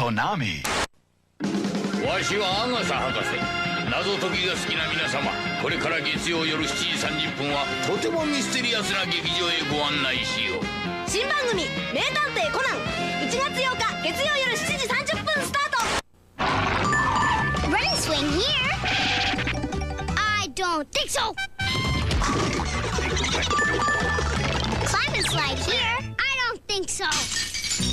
Konami. わしはアガサ博士。謎解きが好きな皆様、これから月曜夜7時30分はとてもミステリアスな劇場へご案内しよう。新番組「名探偵コナン」1月8日月曜夜7時30分スタート。 Running swing here? I don't think so. Climb and slide here? I don't think so.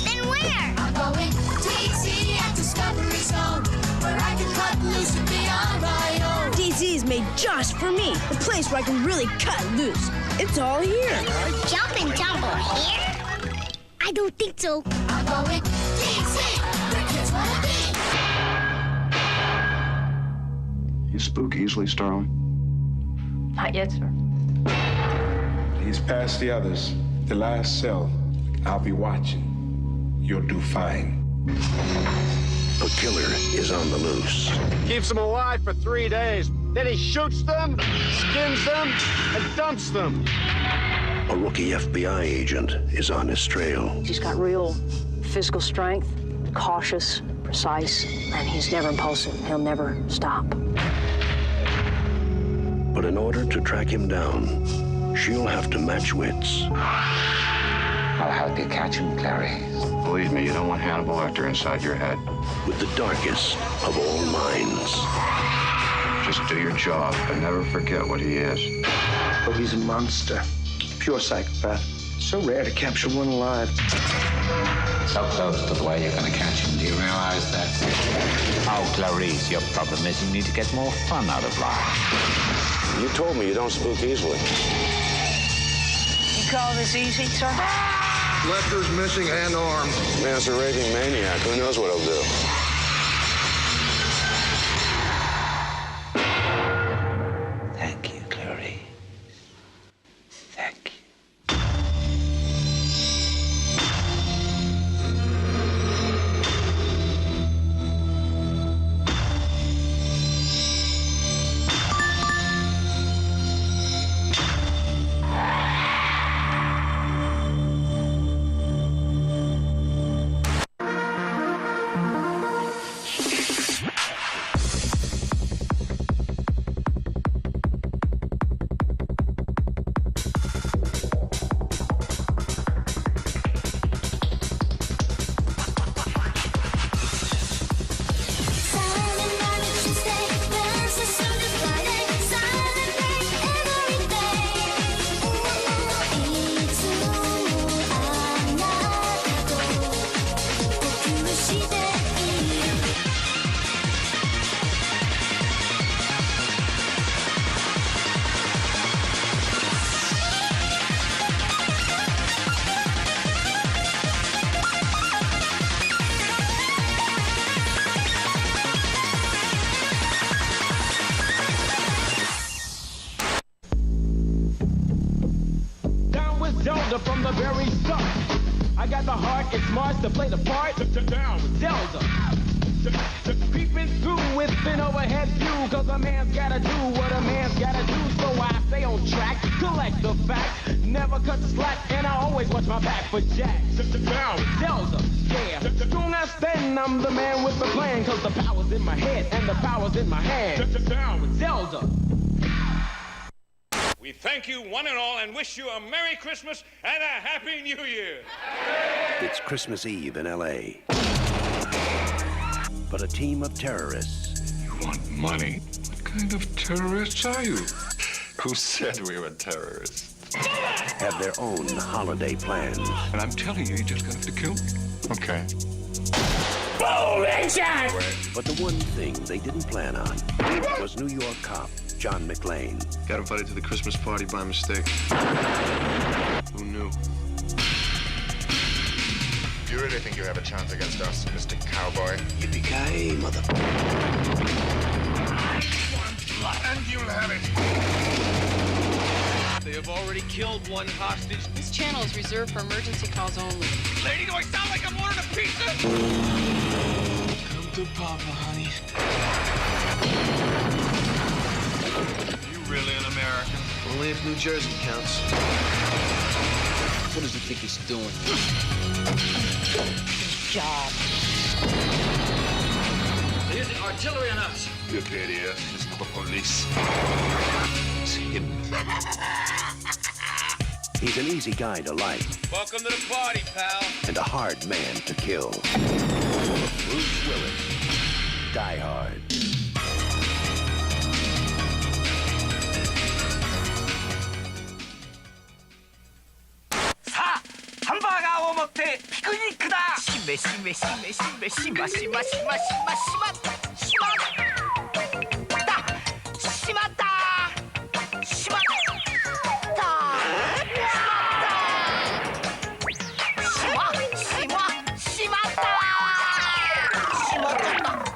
Then where? I'm going DC at Discovery Zone, where I can cut loose and beyond my own. DC is made just for me, a place where I can really cut loose. It's all here. Jump and tumble here? I don't think so. I'm going DC, where kids wanna be. You spook easily, Starling? Not yet, sir. He's past the others. The last cell. I'll be watching. You'll do fine. A killer is on the loose. Keeps them alive for 3 days. Then he shoots them, skins them, and dumps them. A rookie FBI agent is on his trail. He's got real physical strength, cautious, precise, and he's never impulsive. He'll never stop. But in order to track him down, she'll have to match wits. I'll help you catch him, Clary. Believe me, you don't want Hannibal Lecter inside your head. With the darkest of all minds. Just do your job, but never forget what he is. Oh, he's a monster. Pure psychopath. So rare to capture one alive. So close to the way you're going to catch him. Do you realize that? Oh, Clarice, your problem is you need to get more fun out of life. You told me you don't spook easily. You call this easy, sir? Lecter's missing an arm. Man's a raving maniac. Who knows what he'll do? Thank you, Clarice. Thank you. Silent night, Tuesday, Wednesday, Thursday, Friday. Silent day, every day. Ooh, いつもあなたと呼吸している。Down with Zelda from the very start. I got the heart, it's Mars to play the part. Down with Zelda. Peeping through with an overhead view, cause a man's gotta do what a man's gotta do. So I stay on track, collect the facts, never cut the slack, and I always watch my back for Jack. Down with Zelda, yeah. You understand I'm the man with the plan, cause the power's in my head and the power's in my hand. Down with Zelda. We thank you one and all and wish you a Merry Christmas and a Happy New Year. It's Christmas Eve in L.A. But a team of terrorists You want money? What kind of terrorists are you? Who said we were terrorists? have their own holiday plans. And I'm telling you, you're just gonna have to kill me. Okay. Boom, headshot! But the one thing they didn't plan on was New York cop John McClane. Got invited to the Christmas party by mistake. Who knew? You really think you have a chance against us, Mr. Cowboy? Yippee-ki-yay, mother... And you'll have it. They have already killed one hostage. This channel is reserved for emergency calls only. Lady, do I sound like I'm ordering a pizza? Come to Papa, honey. You really an American? Only if New Jersey counts. What does he think he's doing? Job. They're using artillery on us. You idiot. It's not the police. It's him. He's an easy guy to like Welcome to the party, pal. and a hard man to kill. Bruce Willis. Die Hard. 자, 함바가 오목대 피크닉이다. 심해 심해 심해 심해 심하 심하 심하 심하 심하다. 심하다. 심하다. 심하다.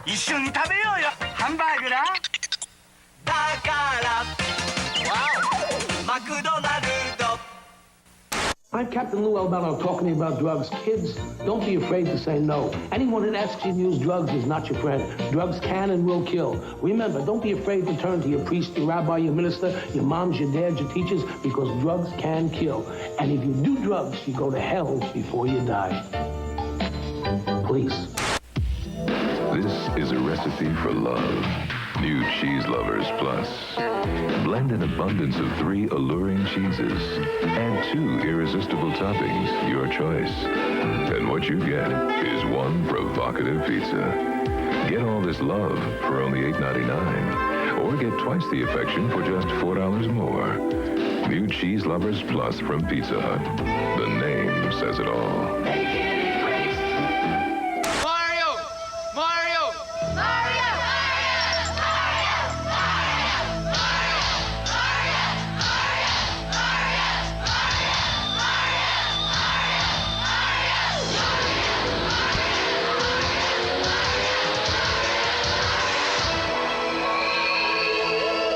이슈니 타베요. 함바그라. 다가라. 와우. 마크도날드. I'm Captain Lou Albano talking to you about drugs. Kids, don't be afraid to say no. Anyone that asks you to use drugs is not your friend. Drugs can and will kill. Remember, don't be afraid to turn to your priest, your rabbi, your minister, your moms, your dads, your teachers, because drugs can kill. And if you do drugs, you go to hell before you die. Please. This is a recipe for love. New Cheese Lovers Plus. Blend an abundance of 3 alluring cheeses. Add 2 irresistible toppings, your choice. And what you get is 1 provocative pizza. Get all this love for only $8.99. Or get twice the affection for just $4 more. New Cheese Lovers Plus from Pizza Hut. The name says it all.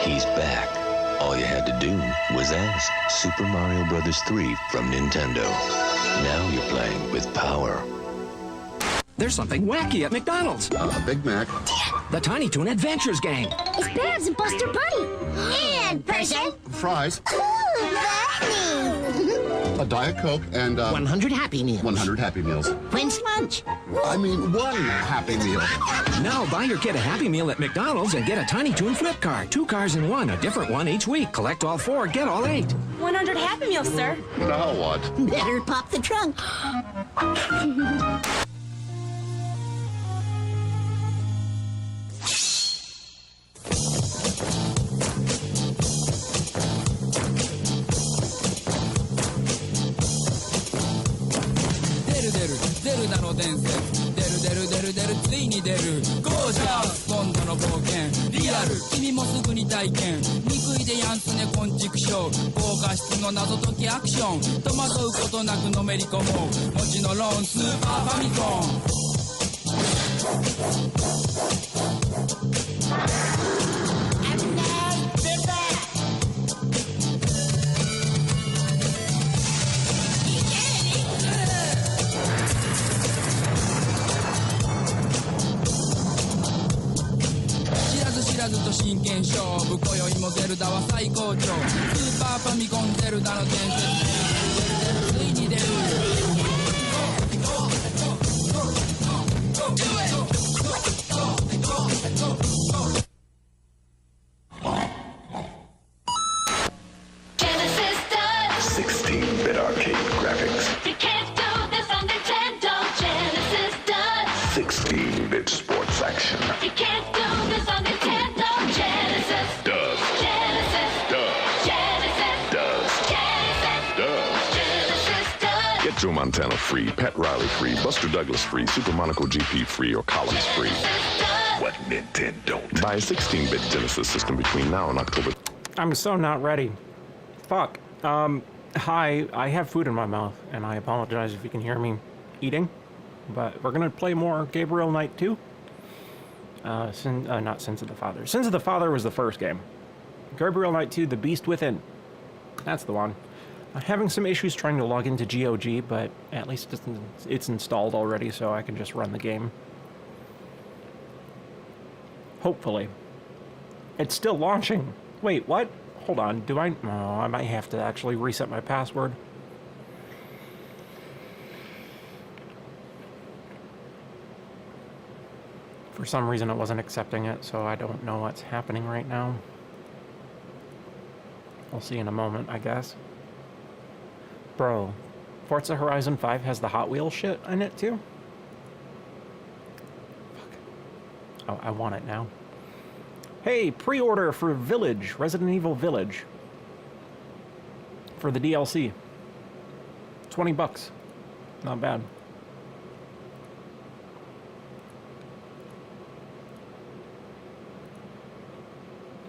He's back. All you had to do was ask. Super Mario Bros. 3 from Nintendo. Now you're playing with power. There's something wacky at McDonald's. A Big Mac. The Tiny Toon Adventures Gang. It's Babs and Buster Bunny. And person. Fries. Ooh, Bunny. A Diet Coke and 100 Happy Meals. 100 Happy Meals. When's lunch? I mean, 1 Happy Meal. Now buy your kid a Happy Meal at McDonald's and get a Tiny Toon flip card. 2 cars in 1, a different one each week. Collect all 4, get all 8. 100 Happy Meals, sir. Now what? Better pop the trunk.ゼルダの伝説出るついに出るゴージャス今度の冒険リアル君もすぐに体験憎いでやんすね昆虫ショー高画質の謎解きアクション戸惑うことなくのめり込もう文字のローンスーパーファミコン知らずと真剣勝負今宵もゼルダは最高潮スーパーファミコンゼルダの伝説ついに出るGenesis does 16-bit arcade graphics. You can't do this on Nintendo. Genesis does 16-bit sports action. You can't do this on Nintendo. Genesis Does. Genesis Does. Genesis Does. Genesis Does. Genesis does. Get Joe Montana free, Pat Riley free, Buster Douglas free, Super Monaco GP free, or Collins free. What Nintendo? Buy a 16-bit Genesis system between now and October. I'm so not ready. Fuck. Hi, I have food in my mouth, and I apologize if you can hear me eating, but we're gonna play more Gabriel Knight 2. Not Sins of the Father. Sins of the Father was the first game. Gabriel Knight 2, The Beast Within. That's the one. I'm having some issues trying to log into GOG, but at least it's installed already, so I can just run the game. Hopefully. It's still launching. Wait, what? Hold on, do I? No, I might have to actually reset my password. For some reason it wasn't accepting it, so I don't know what's happening right now. We'll see in a moment, I guess. Bro, Forza Horizon 5 has the Hot Wheels shit in it too? Fuck. Oh, I want it now. Hey, pre-order for Village, Resident Evil Village. For the DLC. $20. Not bad.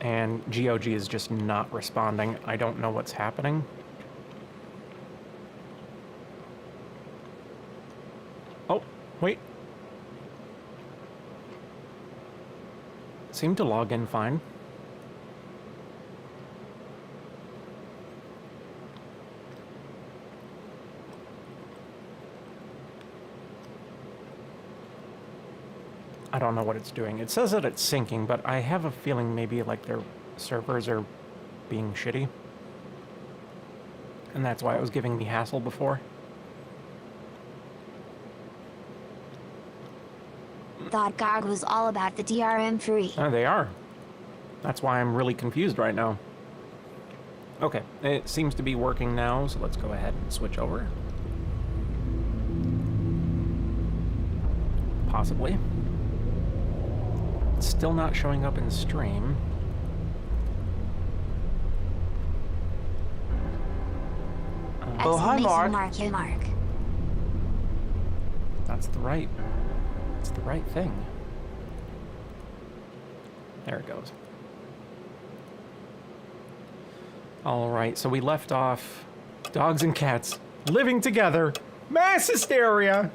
And GOG is just not responding. I don't know what's happening. Oh, wait. Seemed to log in fine. I don't know what it's doing. It says that it's syncing, but I have a feeling maybe like their servers are being shitty. And that's why it was giving me hassle before. Thought GOG was all about the DRM-free. Oh, they are. That's why I'm really confused right now. Okay, it seems to be working now, so let's go ahead and switch over. Possibly. It's still not showing up in stream. Oh, hi, Mark. Mark. That's the right. It's the right thing. There it goes. All right, so we left off dogs and cats living together, mass hysteria,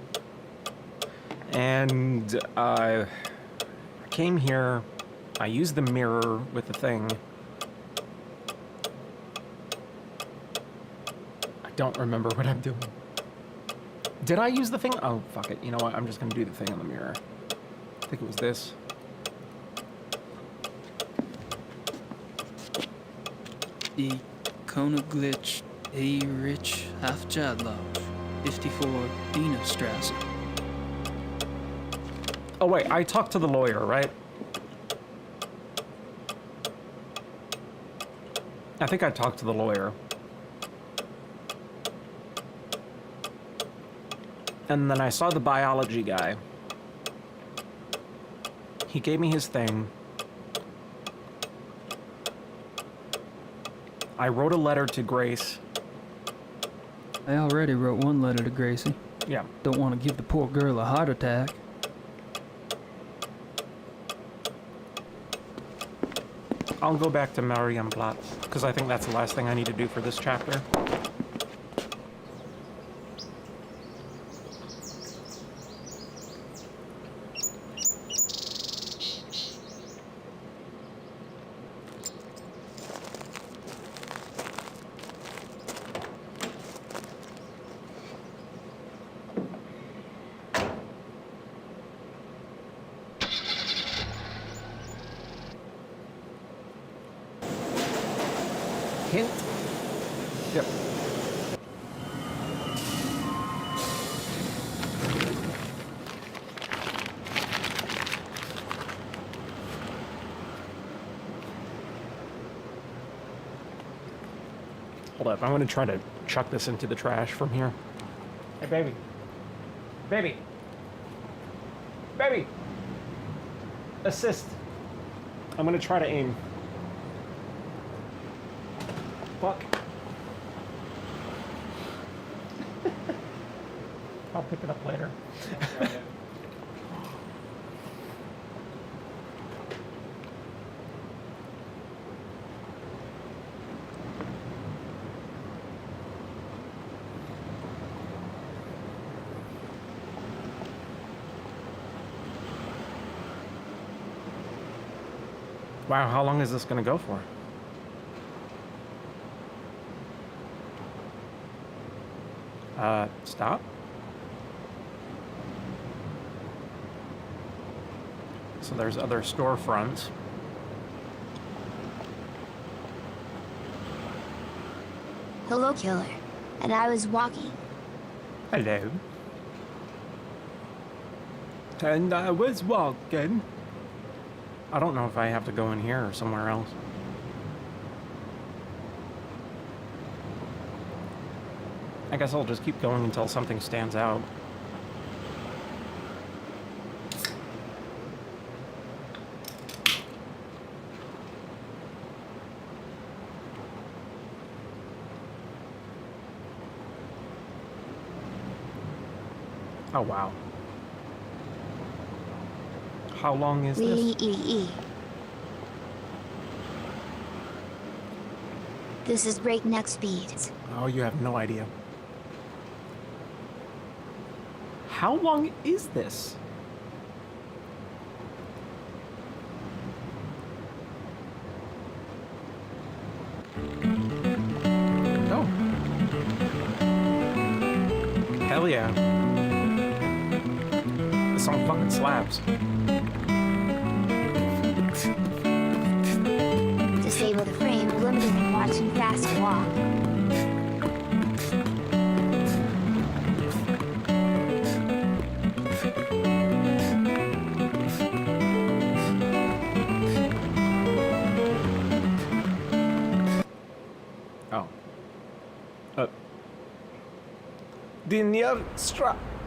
and I came here. I used the mirror with the thing. I don't remember what I'm doing. Did I use the thing? Oh, fuck it. You know what? I'm just gonna do the thing on the mirror. I think it was this. The Kona Glitch A. Rich Hafjadlov, 54 Dienerstrasse. Oh, wait. I talked to the lawyer, right? I think I talked to the lawyer. And then I saw the biology guy. He gave me his thing. I wrote a letter to Grace. I already wrote one letter to Gracie. Yeah. Don't want to give the poor girl a heart attack. I'll go back to Marienplatz, because I think that's the last thing I need to do for this chapter. Hint. Yep. Hold up, I'm gonna try to chuck this into the trash from here. Hey, baby. Baby. Baby. Assist. I'm gonna try to aim. Fuck. I'll pick it up later. Wow, how long is this gonna go for? Stop. So there's other storefronts. Hello, killer. And I was walking. Hello. And I was walking. I don't know if I have to go in here or somewhere else. I guess I'll just keep going until something stands out. Oh, wow. How long is this? This is breakneck speeds. Oh, you have no idea. How long is this? Oh. Hell yeah. This song fucking slaps. Disable the frame limited when watching Fast Walk. Oh.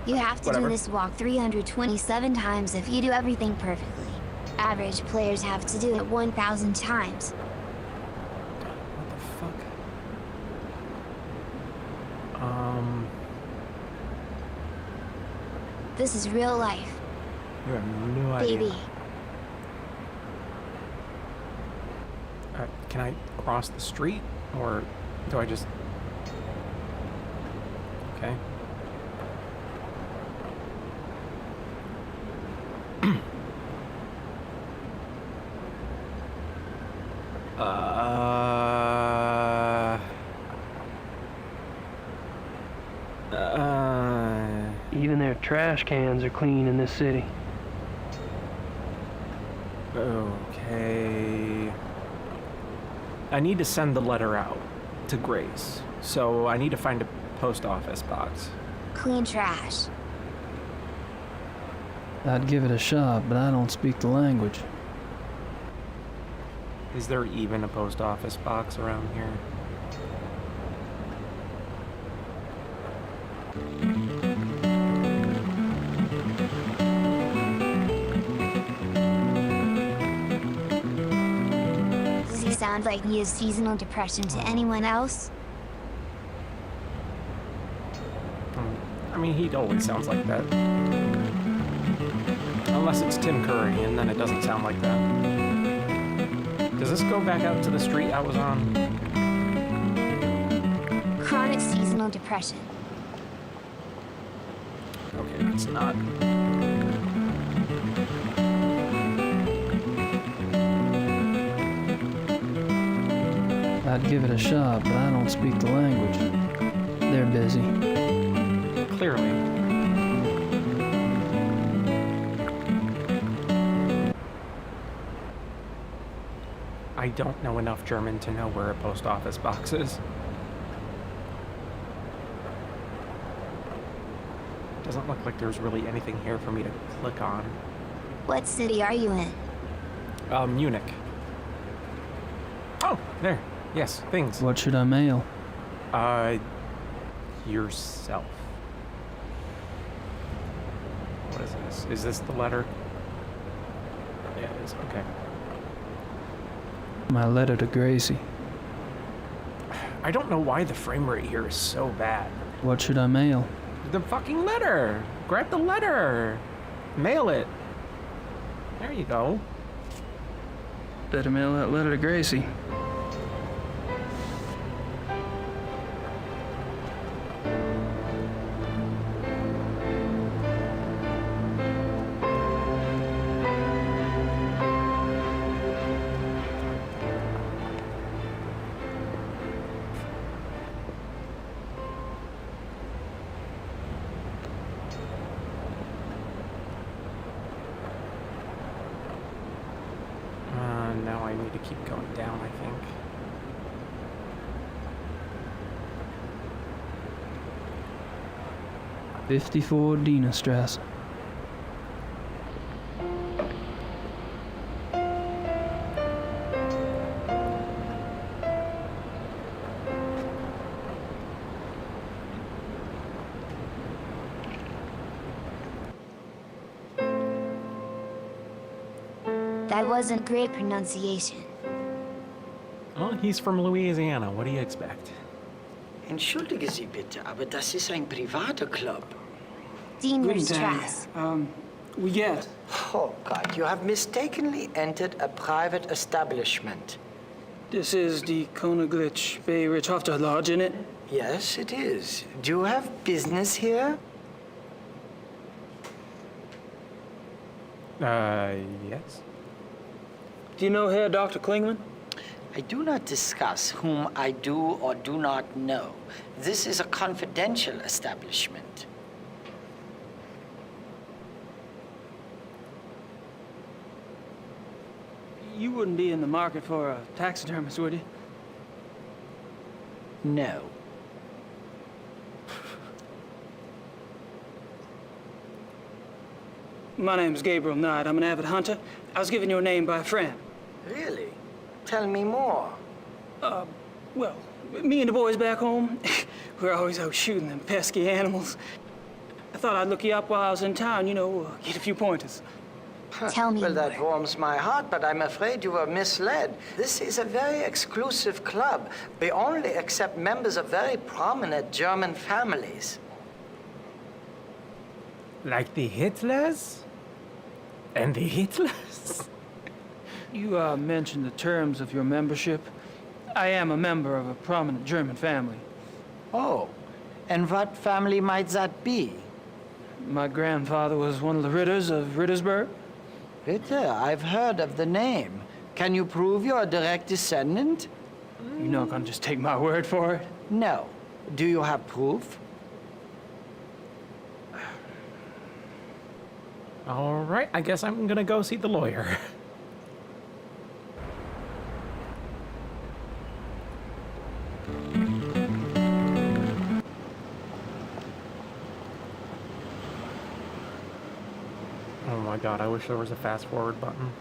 You have to do this walk 327 times if you do everything perfectly. Average players have to do it 1,000 times. What the fuck? This is real life. You have no idea. Baby. Can I cross the street? Or do I just... Okay. Even their trash cans are clean in this city. Okay. I need to send the letter out to Grace, so I need to find a post office box. Clean trash. I'd give it a shot, but I don't speak the language. Is there even a post office box around here? Does he sound like he has seasonal depression to anyone else? I mean, he always sounds like that. Unless it's Tim Curry, and then it doesn't sound like that. Does this go back out to the street I was on? Chronic seasonal depression. Okay, it's not. I'd give it a shot, but I don't speak the language. They're busy. Clearly. I don't know enough German to know where a post office box is. Doesn't look like there's really anything here for me to click on. What city are you in? Munich. Oh, there. Yes, things. What should I mail? Yourself. What is this? Is this the letter? Yeah, it is. Okay. My letter to Gracie. I don't know why the frame rate here is so bad. What should I mail? The fucking letter! Grab the letter! Mail it! There you go. Better mail that letter to Gracie. Now I need to keep going down, I think. '54 Dienastrasse. That wasn't great pronunciation. Oh, he's from Louisiana. What do you expect? Entschuldige Sie bitte, aber das ist ein privater Club. Dean Strass. We get. Oh, God, you have mistakenly entered a private establishment. This is the Königlich Beirichhofter Lodge, isn't it? Yes, it is. Do you have business here? Yes. Do you know Herr Dr. Klingman? I do not discuss whom I do or do not know. This is a confidential establishment. You wouldn't be in the market for a taxidermist, would you? No. My name's Gabriel Knight. I'm an avid hunter. I was given your name by a friend. Really? Tell me more. Well, me and the boys back home, we're always out shooting them pesky animals. I thought I'd look you up while I was in town, you know, get a few pointers. Tell me Well, more. that warms my heart, but I'm afraid you were misled. This is a very exclusive club. We only accept members of very prominent German families. Like the Hitlers? And the Hitlers? You mentioned the terms of your membership. I am a member of a prominent German family. Oh, and what family might that be? My grandfather was one of the Ritters of Rittersberg. Ritter, I've heard of the name. Can you prove you're a direct descendant? You're not gonna just take my word for it? No. Do you have proof? All right, I guess I'm gonna go see the lawyer. Oh my god, I wish there was a fast forward button.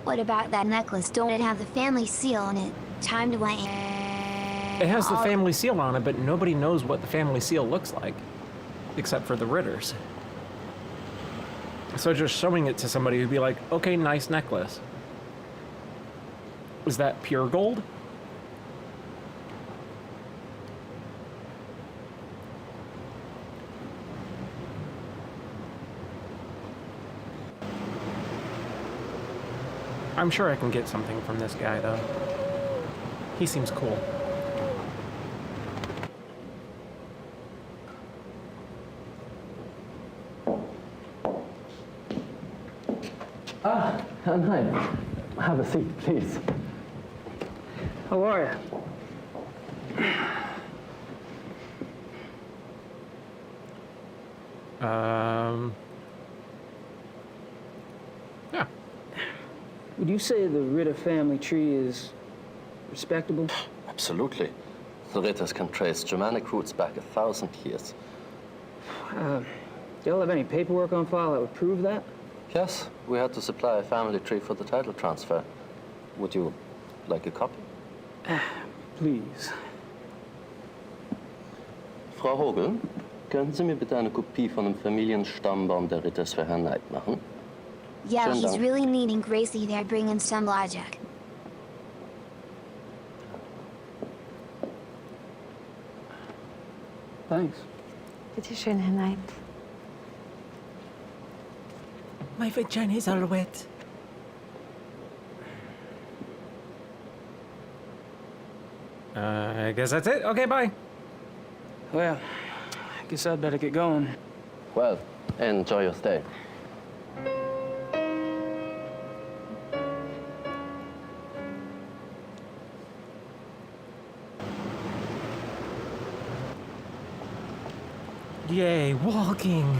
What about that necklace? Don't it have the family seal on it? Time to wait. It has the family seal on it, but nobody knows what the family seal looks like, except for the Ritters. So just showing it to somebody who'd be like, okay, nice necklace. Is that pure gold? I'm sure I can get something from this guy, though. He seems cool. Ah, hi. Have a seat, please. How are you? Yeah. Would you say the Ritter family tree is respectable? Absolutely. The Ritters can trace Germanic roots back 1,000 years. Do y'all have any paperwork on file that would prove that? Yes, we had to supply a family tree for the title transfer. Would you like a copy? Please. Frau Hogel, können Sie mir bitte eine Kopie von dem Familienstammbaum der Ritters für Herrn Knight machen? Yeah, Schönen he's Dank. really needing Gracie there bringing some logic. Thanks. Bitte schön, Herr Knight. My vagina is all wet. I guess that's it. Okay, bye. Well, I guess I'd better get going. Well, enjoy your stay. Yay, walking.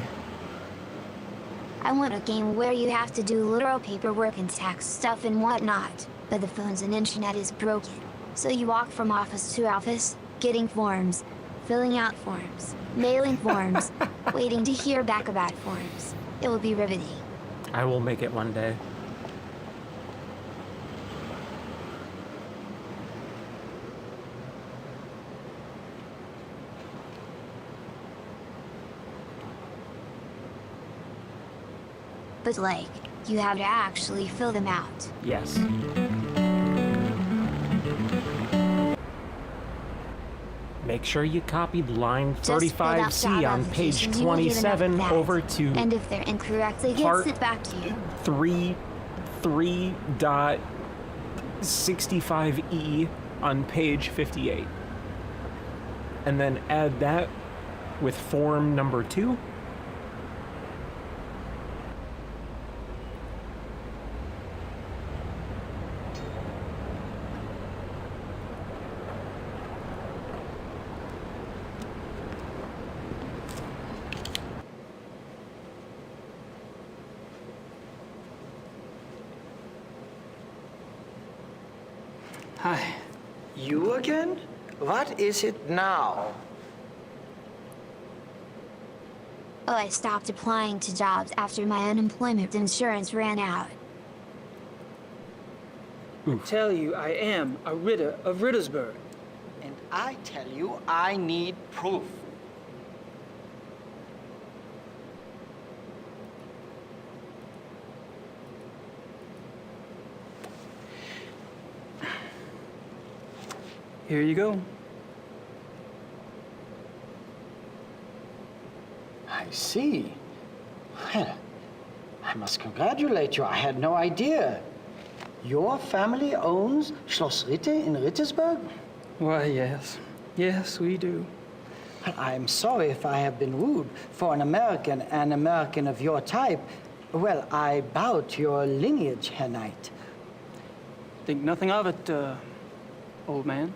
I want a game where you have to do literal paperwork and tax stuff and whatnot, but the phones and internet is broken. So you walk from office to office, getting forms, filling out forms, mailing forms, waiting to hear back about forms. It will be riveting. I will make it one day. But like, you have to actually fill them out. Yes. Make sure you copied line Just fill out 35C job on page applications, you will get enough of 27 that. over to And if they're incorrect, they get part sent back to you. 3.65E on page 58. And then add that with form number 2. Hi. You again? What is it now? Oh, I stopped applying to jobs after my unemployment insurance ran out. Tell you I am a Ritter of Rittersburg. And I tell you, I need proof. Here you go. I see. Well, I must congratulate you. I had no idea. Your family owns Schloss Ritte in Rittersburg? Why, yes. Yes, we do. Well, I'm sorry if I have been rude. For an American of your type, well, I bow to your lineage, Herr Knight. Think nothing of it, old man.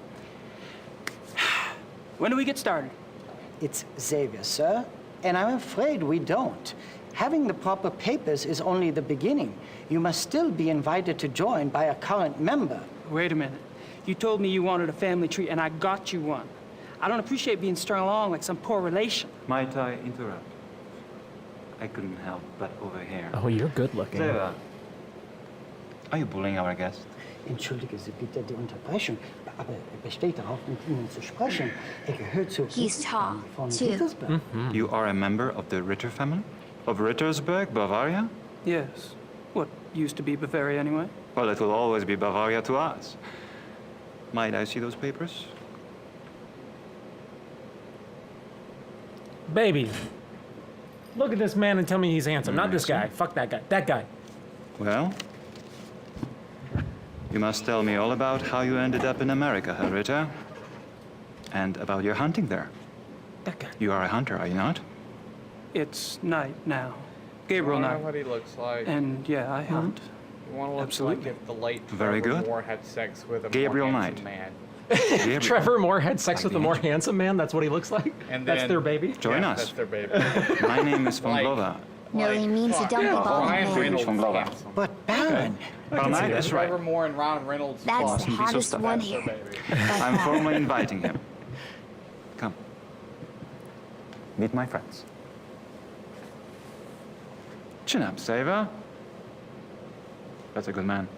When do we get started? It's Xavier, sir, and I'm afraid we don't. Having the proper papers is only the beginning. You must still be invited to join by a current member. Wait a minute. You told me you wanted a family tree, and I got you one. I don't appreciate being strung along like some poor relation. Might I interrupt? I couldn't help but overhear. Oh, you're good looking. Sarah, are you bullying our guest? Entschuldige Sie bitte die Unterbrechung, aber besteht darauf, mit Ihnen zu sprechen. Gehört zur He's tall, von too. Rittersburg. You are a member of the Ritter family? Of Rittersburg, Bavaria? Yes. What used to be Bavaria, anyway. Well, it will always be Bavaria to us. Might I see those papers? Baby, look at this man and tell me he's handsome. Not this guy. Fuck that guy. That guy. Well, you must tell me all about how you ended up in America, Herr Ritter. And about your hunting there. That guy. You are a hunter, are you not? It's night now. Gabriel I Knight. know what he looks like. And yeah, I hunt. You want to look Absolutely. like if the late Very Trevor good. Moore had sex with a Gabriel more Knight. handsome man. Gabriel. Trevor Moore had sex with a more handsome man. That's what he looks like. And That's then- their baby. Join Yeah, us. That's their baby. My name is von Like- Blova. No, he means a dumpy bald Ryan man. Reynolds From is Blova. handsome. But Baron, Well, Knight is right. Trevor Moore and Ron Reynolds. That's plus. the Mustn't be so hottest stubborn. one That's their here. baby. I'm formally inviting him. Come. Meet my friends. Chin up, Saver. That's a good man.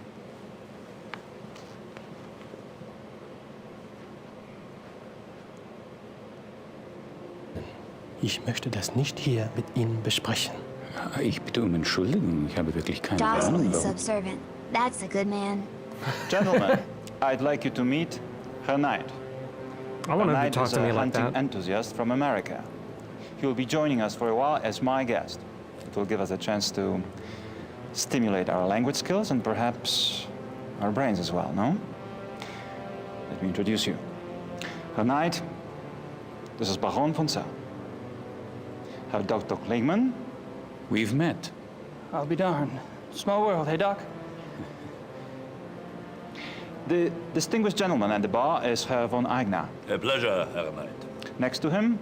Ich möchte das nicht hier mit Ihnen besprechen. Ich bitte um Entschuldigung, ich habe wirklich keine Dawson Ahnung. is warum. subservient. That's a good man. Gentlemen, I'd like you to meet Herr Knight. I want him to Knight talk is to me a like hunting that. enthusiast from America. He will be joining us for a while as my guest. It will give us a chance to stimulate our language skills and perhaps our brains as well, no? Let me introduce you. Herr Knight, this is Baron von Zell. Herr Dr. Kligman. We've met. I'll be darned. Small world, hey, Doc? The distinguished gentleman at the bar is Herr von Eigner. A pleasure, Herr Knight. Next to him,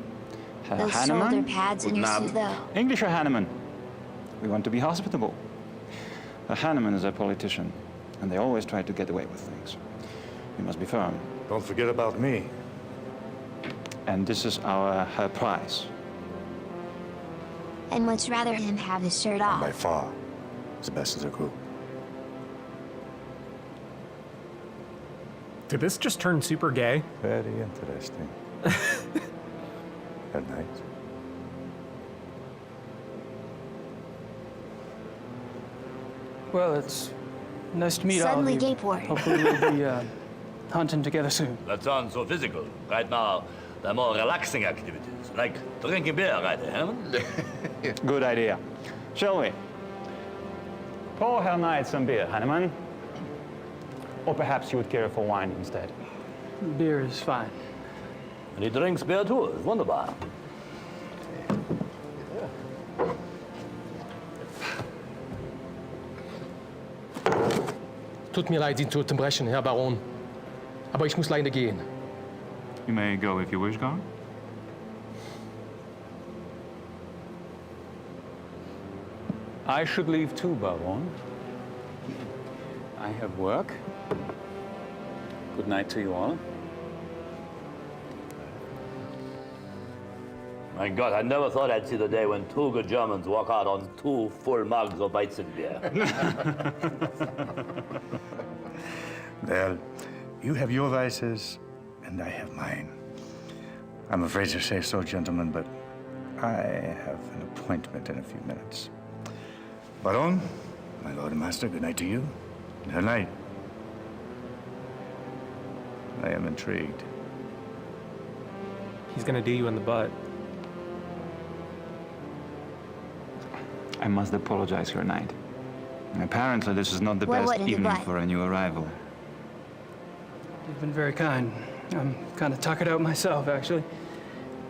Herr Those shoulder Hanneman. pads in your suit, though. English or Hanneman? We want to be hospitable. Herr Hanneman is a politician, and they always try to get away with things. We must be firm. Don't forget about me. And this is our Herr Price. I'd much rather him have his shirt off. By far, the best of the group. Did this just turn super gay? Very interesting. Herr Knight. Well, it's nice to meet all of Suddenly you. gay porn. Hopefully we'll be hunting together soon. That sounds so physical. Right now, there are more relaxing activities, like drinking beer, right, Herman? Good idea. Shall we? Pour Herr Knight some beer, Hanneman. Or perhaps you would care for wine instead. Beer is fine. And he drinks beer too. It's wunderbar. Tut mir leid, Sie zu unterbrechen, Herr Baron. Aber ich muss leider gehen. You may go if you wish, Gar. I should leave too, Baron. I have work. Good night to you all. My God, I never thought I'd see the day when two good Germans walk out on 2 full mugs of Weizenbier. Well, you have your vices, and I have mine. I'm afraid to say so, gentlemen, but I have an appointment in a few minutes. Baron, my lord and master, good night to you. Good night. I am intrigued. He's gonna do you in the butt. I must apologize, Your Knight. Apparently, this is not the Well, best what in the evening butt? for a new arrival. You've been very kind. I'm kind of tuckered out myself, actually.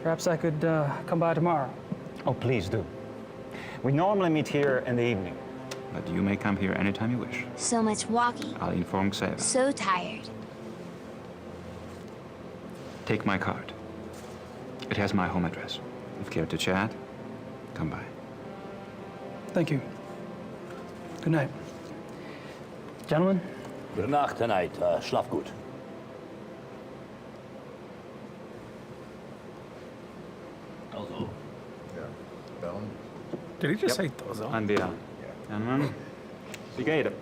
Perhaps I could come by tomorrow. Oh, please do. We normally meet here in the evening, but you may come here anytime you wish. So much walking. I'll inform Xavier. So tired. Take my card. It has my home address. If you care to chat, come by. Thank you. Good night. Gentlemen? Gute Nacht, Herr Knight. Schlaf gut. Also. Yeah. Bellum? Did he just say Tozo? Andiamo. Gentlemen, Cicada.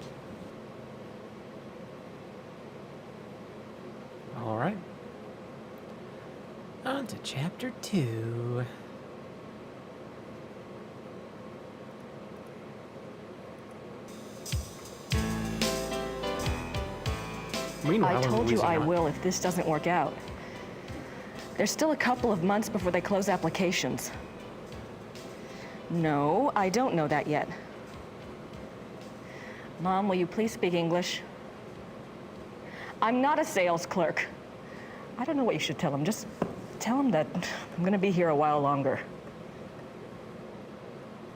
All right. On to chapter 2. Meanwhile, I in told you I Louisiana- will if this doesn't work out. There's still a couple of months before they close applications. No, I don't know that yet. Mom, will you please speak English? I'm not a sales clerk. I don't know what you should tell him. Just tell him that I'm gonna be here a while longer.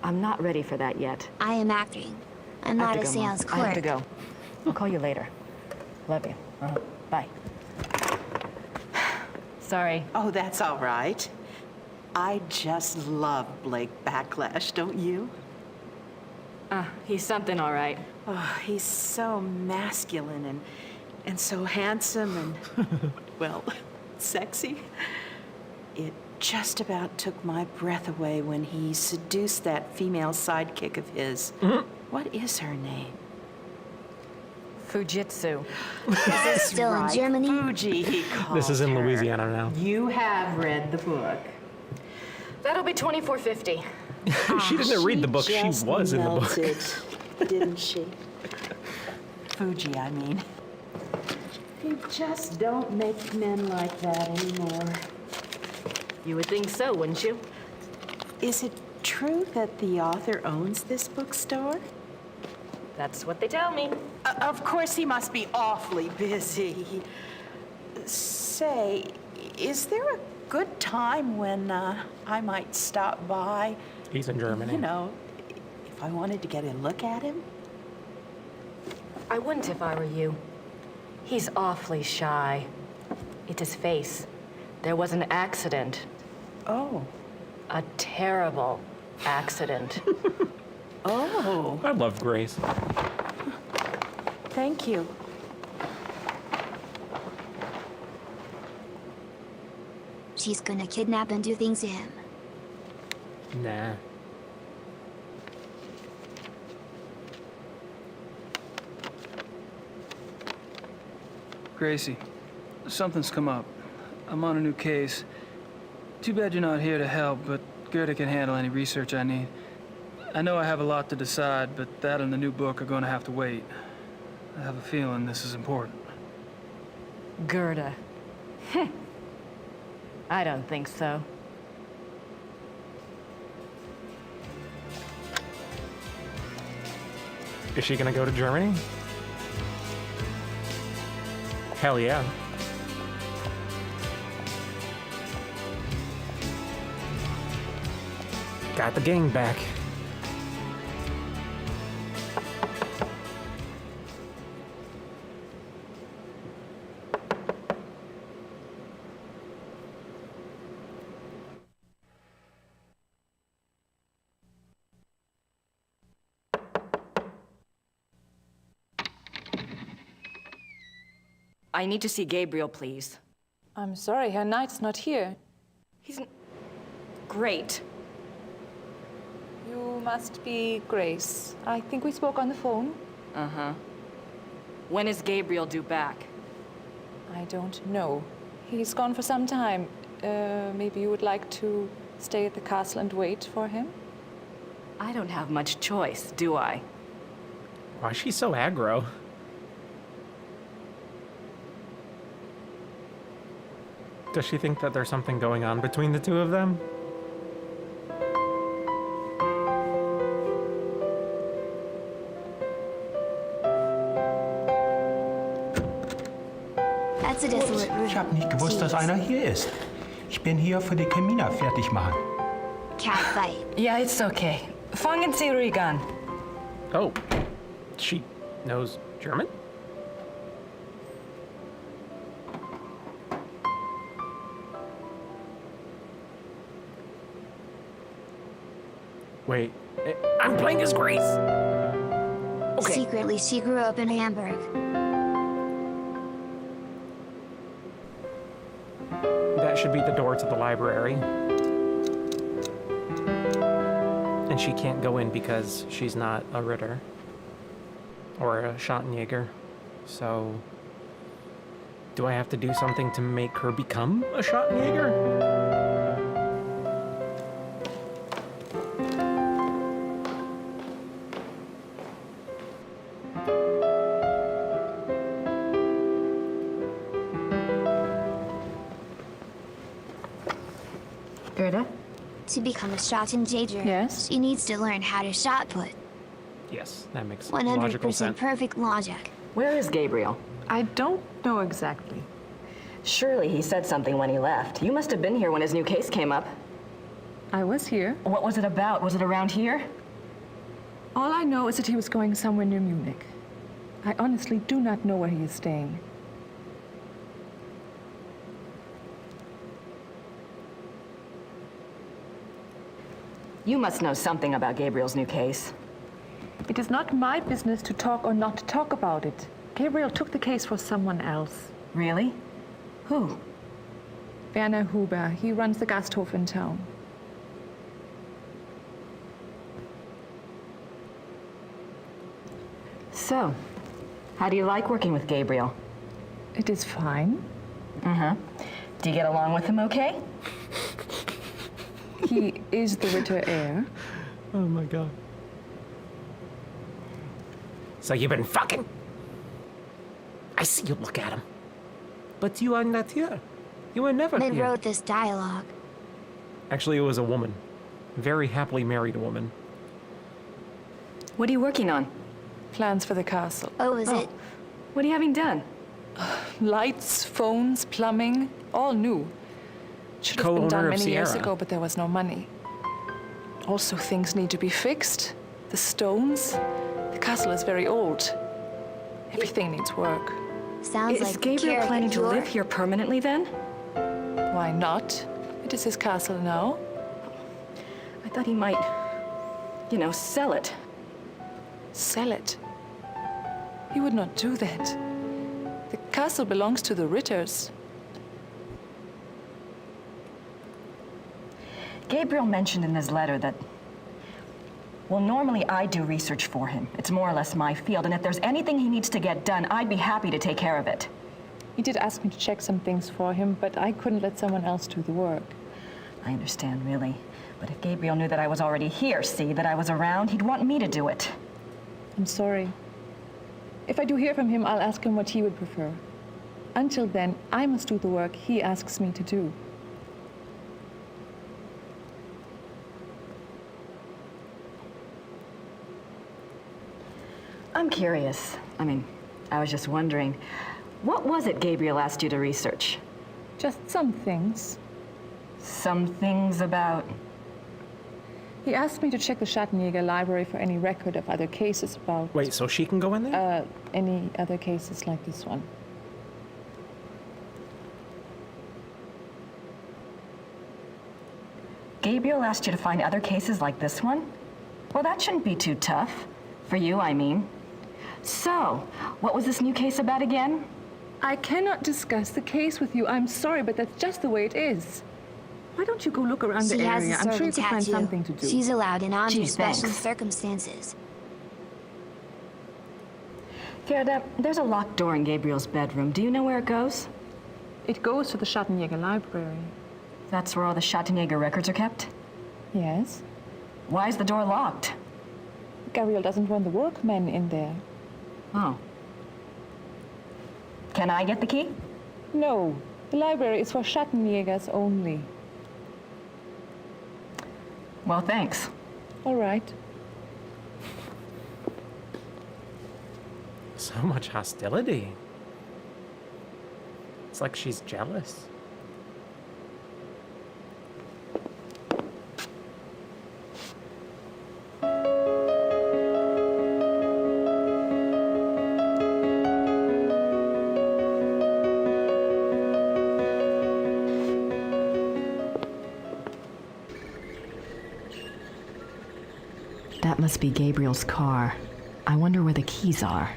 I'm not ready for that yet. I am acting. I'm I have not to a go, Mom. sales I have to clerk. go. I'll call you later. Love you. Bye. Sorry. Oh, that's all right. I just love Blake Backlash, don't you? He's something all right. Oh, he's so masculine and so handsome and, well, sexy. It just about took my breath away when he seduced that female sidekick of his. What is her name? Fujitsu. Is this still in Germany? Fuji, he called This is in her. Louisiana now. You have read the book. That'll be $24.50. She didn't read the book. She just was in the book. melted, didn't she? Fuji, I mean. You just don't make men like that anymore. You would think so, wouldn't you? Is it true that the author owns this bookstore? That's what they tell me. Of course, he must be awfully busy. Say, is there a good time when I might stop by? He's in Germany. You know, if I wanted to get a look at him? I wouldn't if I were you. He's awfully shy. It's his face. There was an accident. Oh. A terrible accident. Oh. I love Grace. Thank you. She's gonna kidnap and do things to him. Nah. Gracie, something's come up. I'm on a new case. Too bad you're not here to help, but Gerda can handle any research I need. I know I have a lot to decide, but that and the new book are going to have to wait. I have a feeling this is important. Gerda. I don't think so. Is she gonna go to Germany? Hell yeah. Got the gang back. I need to see Gabriel, please. I'm sorry, Herr Knight's not here. He's great. You must be Grace. I think we spoke on the phone. Uh-huh. When is Gabriel due back? I don't know. He's gone for some time. Maybe you would like to stay at the castle and wait for him? I don't have much choice, do I? Why is she so aggro? Does she think that there's something going on between the two of them? That's a desolate room. Ich habe nicht gewusst, dass einer hier ist. Ich bin hier für die Kamina fertig machen. Catfight. Yeah, it's okay. Fangen Sie ruhig an. Oh, she knows German? Wait, I'm playing as Grace. Okay. Secretly, she grew up in Hamburg. That should be the door to the library. And she can't go in because she's not a Ritter. Or a Schottenjäger. So... do I have to do something to make her become a Schottenjäger? Gerda? To become a Schottenjäger, yes? she needs to learn how to shot put. Yes, that makes logical 100% sense. perfect logic. Where is Gabriel? I don't know exactly. Surely he said something when he left. You must have been here when his new case came up. I was here. What was it about? Was it around here? All I know is that he was going somewhere near Munich. I honestly do not know where he is staying. You must know something about Gabriel's new case. It is not my business to talk or not to talk about it. Gabriel took the case for someone else. Really? Who? Werner Huber. He runs the Gasthof in town. So, how do you like working with Gabriel? It is fine. Uh-huh. Do you get along with him okay? He is the Ritter heir. Oh my god. So you've been fucking? I see you look at him. But you are not here. You were never They here. wrote this dialogue. Actually, it was a woman. Very happily married woman. What are you working on? Plans for the castle. Oh, is it? What are you having done? Lights, phones, plumbing, all new. Should have been done Co-owner of many years Sierra. ago, but there was no money. Also, things need to be fixed. The stones. The castle is very old. Everything needs work. Sounds Is like Gabriel planning to caricature. live here permanently then? Why not? It is his castle now. I thought he might, you know, sell it. Sell it? He would not do that. The castle belongs to the Ritters. Gabriel mentioned in his letter that, well, normally I do research for him. It's more or less my field, and if there's anything he needs to get done, I'd be happy to take care of it. He did ask me to check some things for him, but I couldn't let someone else do the work. I understand, really. But if Gabriel knew that I was already here, see, that I was around, he'd want me to do it. I'm sorry. If I do hear from him, I'll ask him what he would prefer. Until then, I must do the work he asks me to do. I'm curious. I was just wondering, what was it Gabriel asked you to research? Just some things. Some things about? He asked me to check the Schattenjäger library for any record of other cases about... Wait, so she can go in there? Any other cases like this one. Gabriel asked you to find other cases like this one? Well, that shouldn't be too tough. For you, I mean. So, what was this new case about again? I cannot discuss the case with you. I'm sorry, but that's just the way it is. Why don't you go look around the area? I'm sure you can find something to do. She's allowed in under Gee, special thanks. circumstances. Gerda, there's a locked door in Gabriel's bedroom. Do you know where it goes? It goes to the Schattenjäger library. That's where all the Schattenjäger records are kept? Yes. Why is the door locked? Gabriel doesn't want the workmen in there. Oh. Can I get the key? No. The library is for Schattenjägers only. Well, thanks. All right. So much hostility. It's like she's jealous. That must be Gabriel's car. I wonder where the keys are.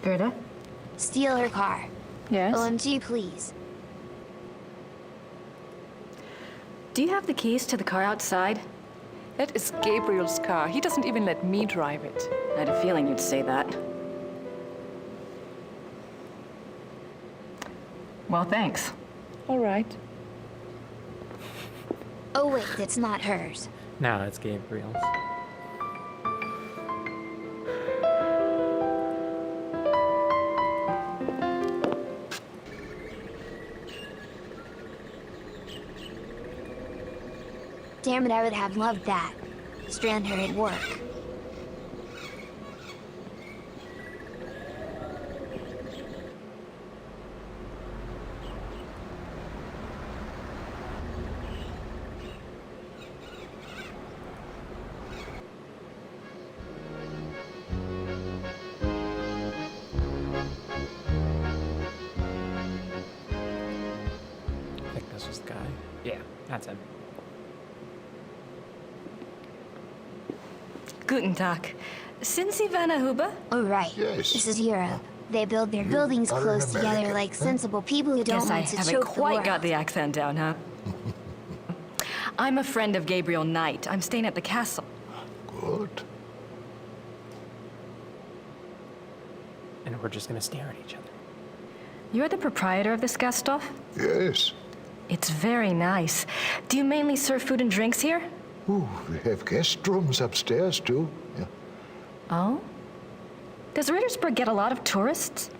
Gerda? Steal her car. Yes? OMG, please. Do you have the keys to the car outside? That is Gabriel's car. He doesn't even let me drive it. I had a feeling you'd say that. Well, thanks. All right. Oh wait, it's not hers. No, it's Gabriel's. Damn it, I would have loved that. Strand her at work. I think this was the guy. Yeah, that's him. Guten Tag. Sind Sie Werner Huber? Oh, right. Yes. This is Europe. They build their buildings are close an together American, like huh? sensible people who don't Guess I want to haven't choke quite the got world. the accent down, huh? I'm a friend of Gabriel Knight. I'm staying at the castle. Good. And we're just gonna stare at each other. You're the proprietor of this Gasthof? Yes. It's very nice. Do you mainly serve food and drinks here? Ooh, we have guest rooms upstairs, too. Yeah. Oh? Does Rittersburg get a lot of tourists?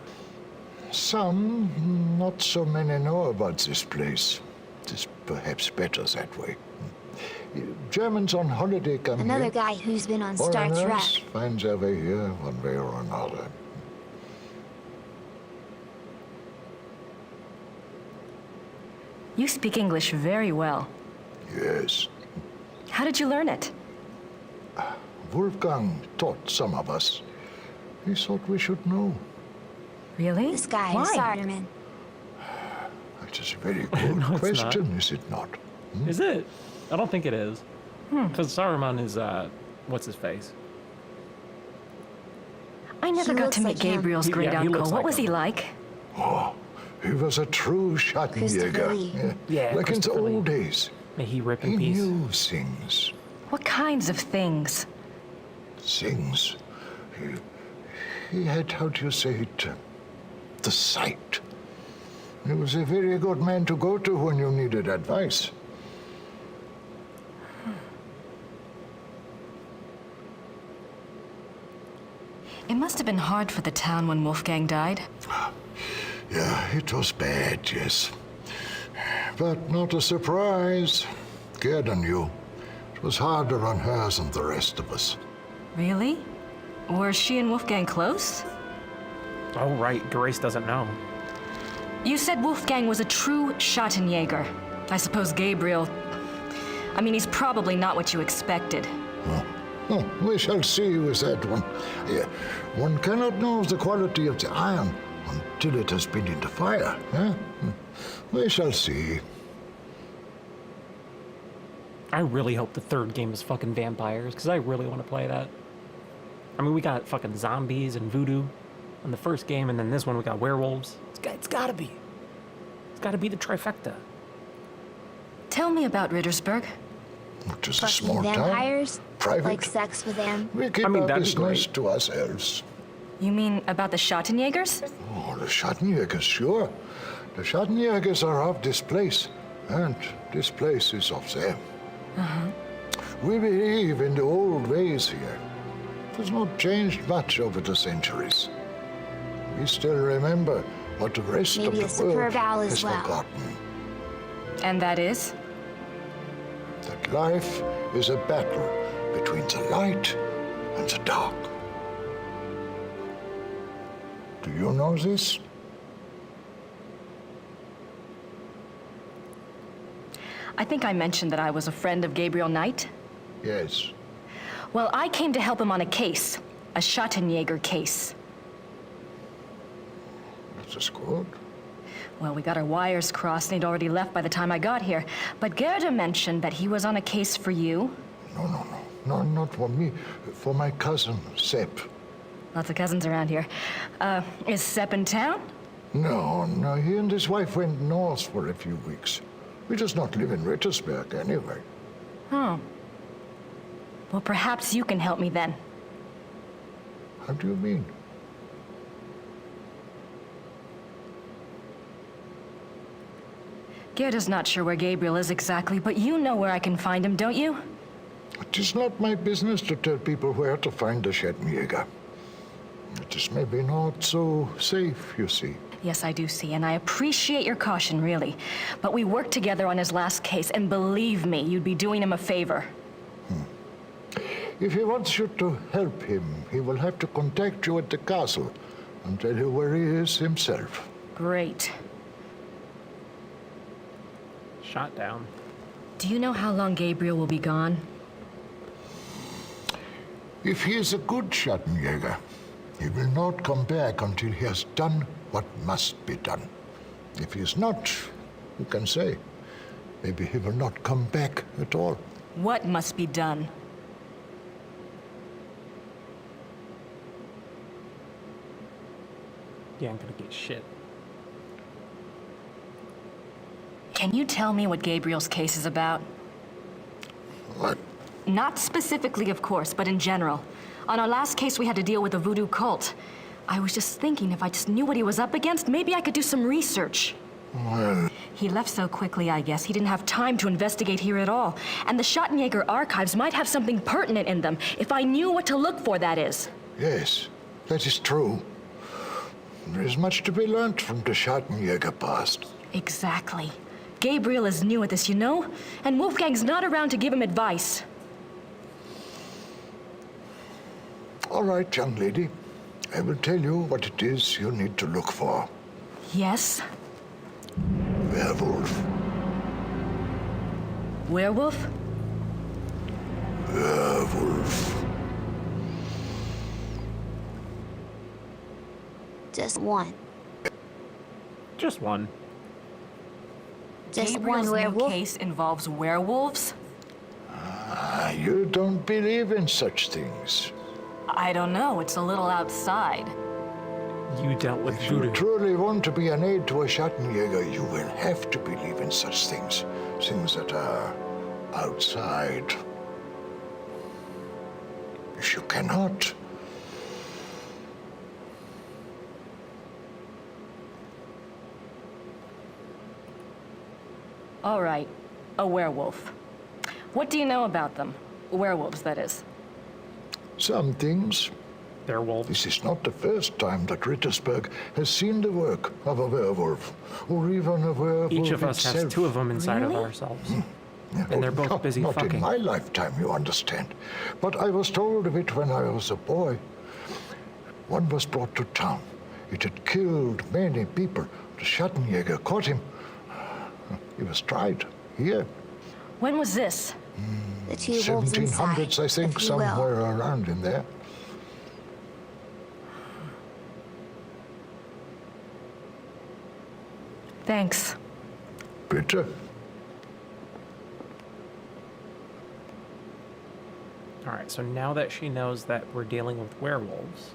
Some, not so many know about this place. It is perhaps better that way. Germans on holiday come Another here. guy who's been on Star Foreigners Trek. find their way here one way or another. You speak English very well. Yes. How did you learn it? Wolfgang taught some of us. He thought we should know. Really? This guy Why? is Sarderman. It is a very good No, it's question, not. is it not? Is it? I don't think it is. Because Saruman is, what's his face? I never He got looks to meet like him. Gabriel's He- great yeah, he uncle. looks What like was he him. like? Oh, he was a true Christopher Schattenjäger. Lee. Yeah, Like in the Christopher Lee. old days. May he rip He in peace. knew things. What kinds of things? Things. He had, how do you say it, the sight. He was a very good man to go to when you needed advice. It must have been hard for the town when Wolfgang died. Yeah, it was bad, yes. But not a surprise. Gerda knew. It was harder on her than the rest of us. Really? Were she and Wolfgang close? Oh, right. Grace doesn't know. You said Wolfgang was a true Schattenjäger. I suppose Gabriel... I mean, he's probably not what you expected. Oh, we shall see with that one. Yeah, one cannot know the quality of the iron until it has been in the fire. Eh? We shall see. I really hope the third game is fucking vampires, because I really want to play that. I mean, we got fucking zombies and voodoo in the first game, and then this one we got werewolves. It's gotta be. It's gotta be the trifecta. Tell me about Rittersburg. Just a small vampires? town. Private. Like sex with them? We keep our business to ourselves. You mean about the Schattenjägers? Oh, the Schattenjägers, sure. The Schattenjägers are of this place, and this place is of them. Uh-huh. We believe in the old ways here. It has not changed much over the centuries. We still remember what the rest Maybe a of the world superb owl as has well. forgotten. And that is? That life is a battle between the light and the dark. Do you know this? I think I mentioned that I was a friend of Gabriel Knight. Yes. Well, I came to help him on a case. A Schattenjäger case. That is good. Well, we got our wires crossed and he'd already left by the time I got here. But Gerda mentioned that he was on a case for you. No, not for me. For my cousin, Sepp. Lots of cousins around here. Is Sepp in town? No, he and his wife went north for a few weeks. He does not live in Rittersberg anyway. Oh. Well, perhaps you can help me then. How do you mean? Gerda's not sure where Gabriel is exactly, but you know where I can find him, don't you? It is not my business to tell people where to find the Schattenjäger. It is maybe not so safe, you see. Yes, I do see, and I appreciate your caution, really. But we worked together on his last case, and believe me, you'd be doing him a favor. If he wants you to help him, he will have to contact you at the castle and tell you where he is himself. Great. Shot down. Do you know how long Gabriel will be gone? If he is a good Schattenjäger, he will not come back until he has done what must be done. If he is not, who can say? Maybe he will not come back at all. What must be done? Yeah, I'm gonna get shit. Can you tell me what Gabriel's case is about? What? Not specifically, of course, but in general. On our last case, we had to deal with a voodoo cult. I was just thinking if I just knew what he was up against, maybe I could do some research. Well... He left so quickly, I guess. He didn't have time to investigate here at all. And the Schattenjäger archives might have something pertinent in them, if I knew what to look for, that is. Yes, that is true. There is much to be learned from the Schattenjäger past. Exactly. Gabriel is new at this, you know? And Wolfgang's not around to give him advice. All right, young lady. I will tell you what it is you need to look for. Yes? Werewolf. Werewolf? Werewolf. Just one. Just one. Just Gabriel's one werewolf? new case involves werewolves? You don't believe in such things. I don't know. It's a little outside. You dealt with If voodoo. you truly want to be an aid to a Schattenjäger, you will have to believe in such things. Things that are outside. If you cannot, All right, a werewolf. What do you know about them? Werewolves, that is. Some things. They're wolves. This is not the first time that Rittersberg has seen the work of a werewolf, or even a werewolf Each of us itself. has two of them inside of Really? ourselves. Yeah, And they're both busy not fucking. in my lifetime, you understand. But I was told of it when I was a boy. One was brought to town. It had killed many people. The Schattenjäger caught him. He was tried here. When was this? The two wolves 1700s, inside, I think, if you will. somewhere around in there. Thanks. Bitte. Alright, so now that she knows that we're dealing with werewolves.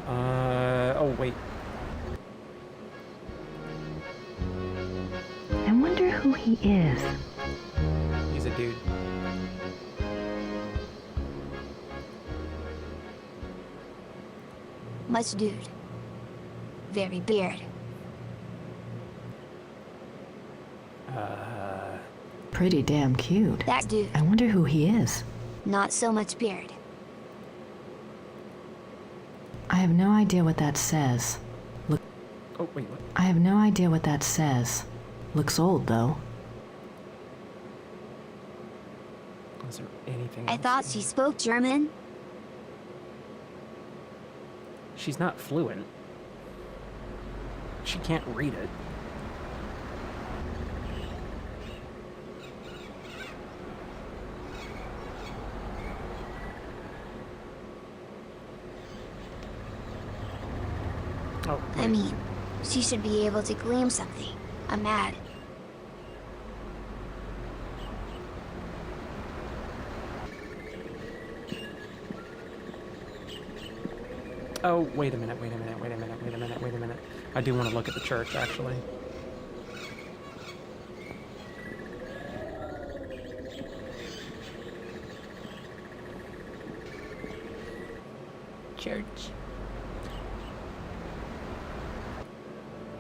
Oh, wait. I wonder who he is. He's a dude. Much dude. Very beard. Pretty damn cute. That dude. I wonder who he is. Not so much beard. I have no idea what that says. Look. Oh, wait, what? I have no idea what that says. Looks old, though. Is there anything I else? thought she spoke German. She's not fluent. She can't read it. Oh, I mean, she should be able to glean something. I'm mad. Oh, wait a minute. I do want to look at the church, actually. Church.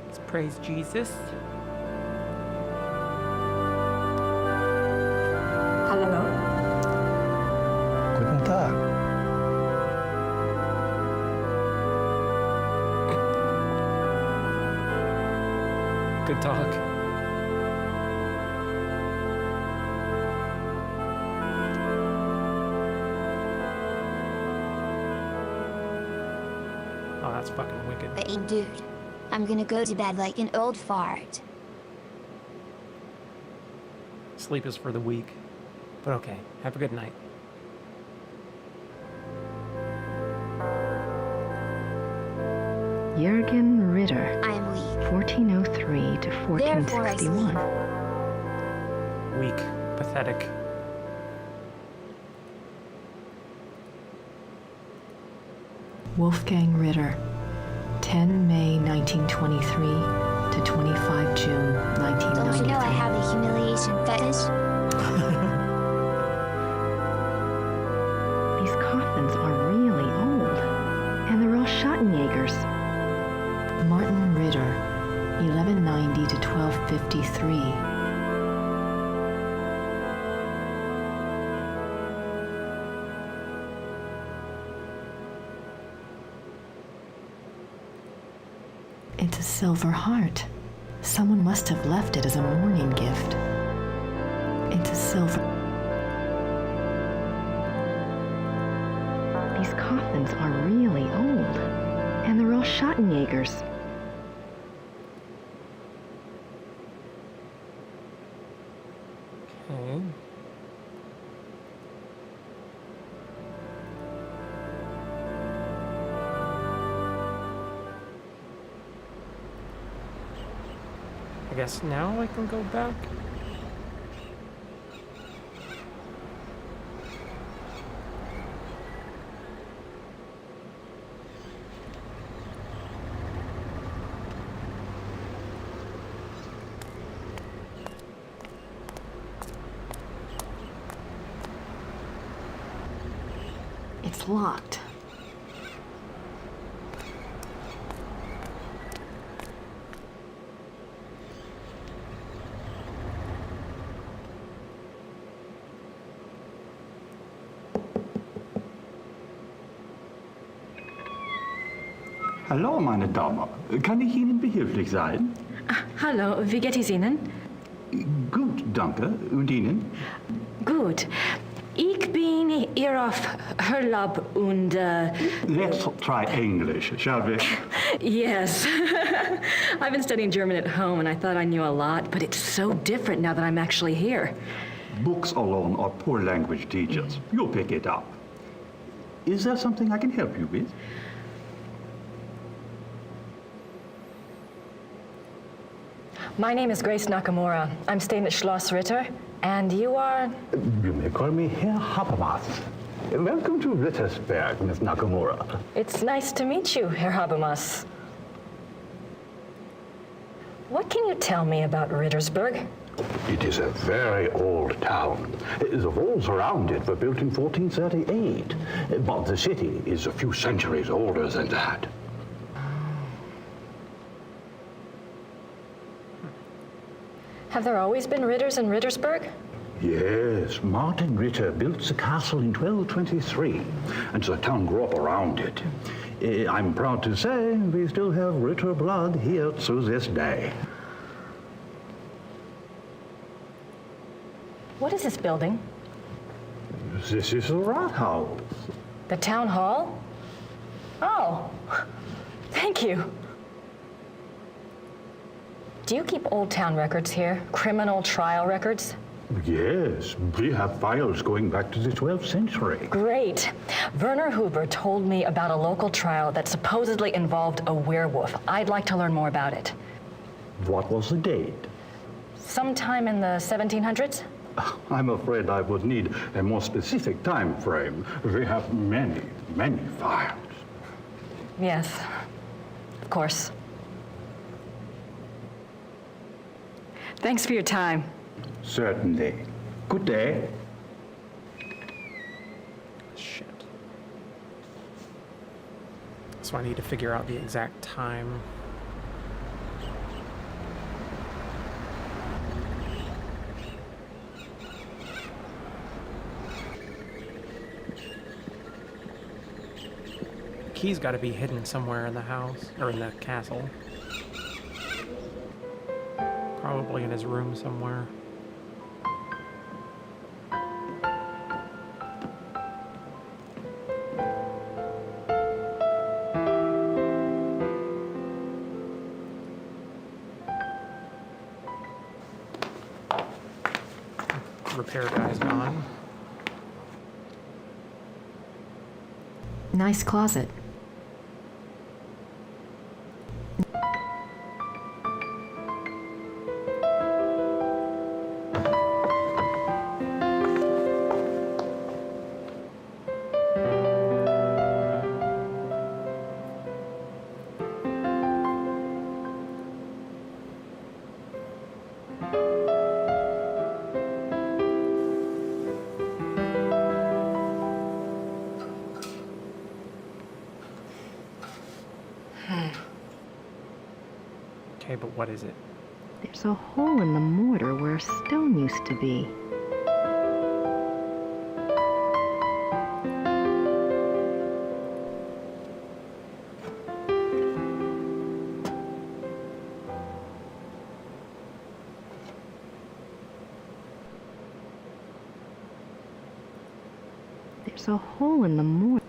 Let's praise Jesus. Hello? Guten Tag. Good talk. Oh, that's fucking wicked. But ain't dude. I'm gonna go to bed like an old fart. Sleep is for the weak. But okay, have a good night. Jürgen Ritter. I am weak. 1403 to Therefore I sleep. 1461. Weak. Pathetic. Wolfgang Ritter. 10 May 1923 to 25 June 1993. Don't you know I have a humiliation fetish? These coffins are really old. And they're all Schattenjägers. Martin Ritter. 1190 to 1253. It's a silver heart. Someone must have left it as a mourning gift. It's a silver... These coffins are really old. And they're all Schattenjägers. Okay. I guess now I can go back. It's locked. Hallo, meine Dame. Kann ich Ihnen behilflich sein? Hallo, wie geht es Ihnen? Gut, danke. Und Ihnen? Gut. Ich bin hier auf Urlaub und... Let's try English, shall we? Yes. I've been studying German at home and I thought I knew a lot, but it's so different now that I'm actually here. Books alone are poor language teachers. You'll pick it up. Is there something I can help you with? My name is Grace Nakamura. I'm staying at Schloss Ritter, and you are... You may call me Herr Habermas. Welcome to Rittersberg, Miss Nakamura. It's nice to meet you, Herr Habermas. What can you tell me about Rittersberg? It is a very old town. The walls around it were built in 1438, but the city is a few centuries older than that. Have there always been Ritters in Rittersberg? Yes, Martin Ritter built the castle in 1223, and the town grew up around it. I'm proud to say we still have Ritter blood here to this day. What is this building? This is the Rathaus. The town hall? Oh, thank you. Do you keep old town records here? Criminal trial records? Yes, we have files going back to the 12th century. Great. Werner Huber told me about a local trial that supposedly involved a werewolf. I'd like to learn more about it. What was the date? Sometime in the 1700s? I'm afraid I would need a more specific time frame. We have many, many files. Yes, of course. Thanks for your time. Certainly. Good day. Shit. So I need to figure out the exact time. The key's got to be hidden somewhere in the house, or in the castle. Probably in his room somewhere. Repair guy's gone. Nice closet. Okay, but what is it? There's a hole in the mortar where stone used to be. There's a hole in the mortar.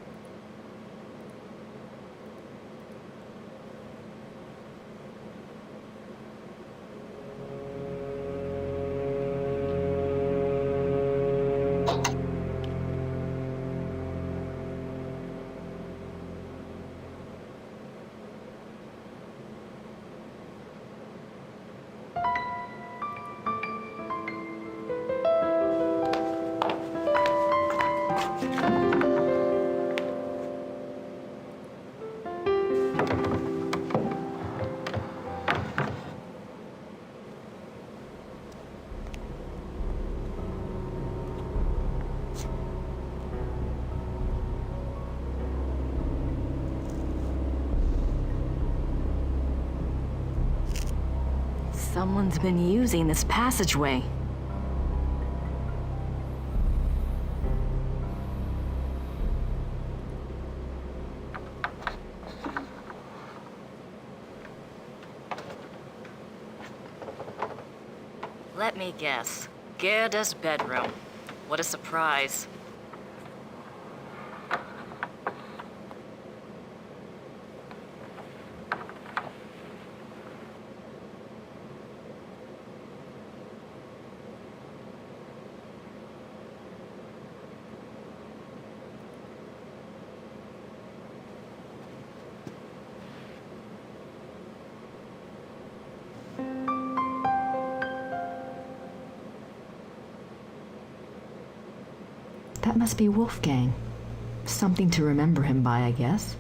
Someone's been using this passageway. Let me guess. Gerda's bedroom. What a surprise. That must be Wolfgang. Something to remember him by, I guess.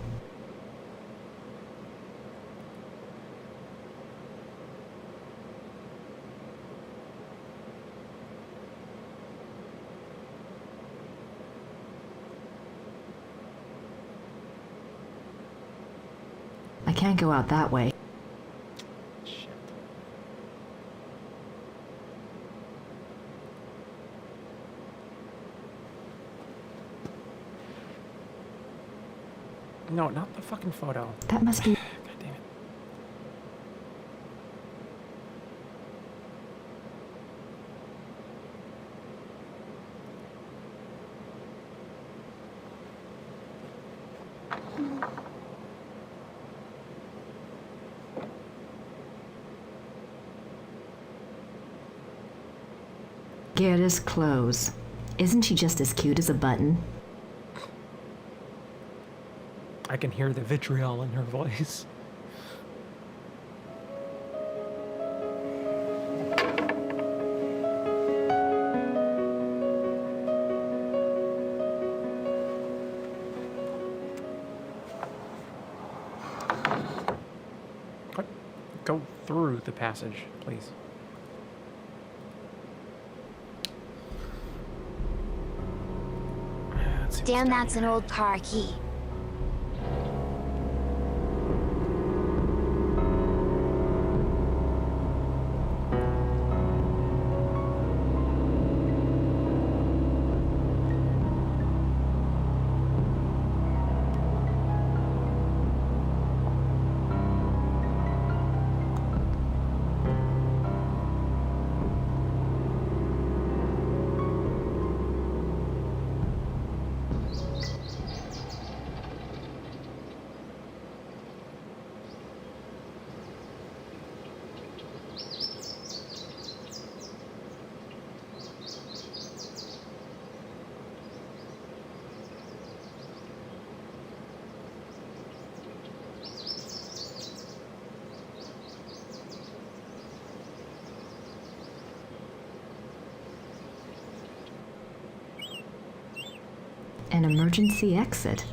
I can't go out that way. No, not the fucking photo. That must be... God damn it. Gerda's clothes. Isn't she just as cute as a button? I can hear the vitriol in her voice. Go through the passage, please. Damn, that's an old car key. An emergency exit.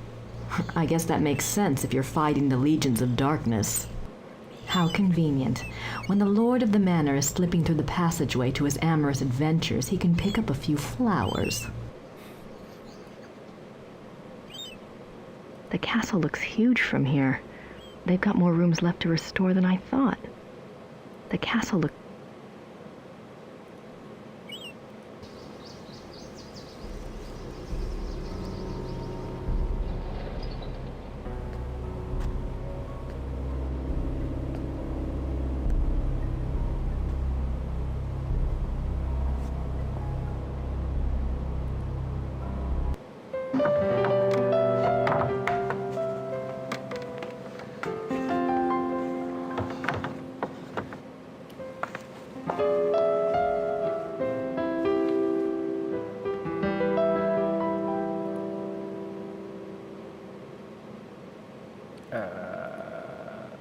I guess that makes sense if you're fighting the legions of darkness. How convenient. When the lord of the manor is slipping through the passageway to his amorous adventures, he can pick up a few flowers. The castle looks huge from here. They've got more rooms left to restore than I thought. The castle looks...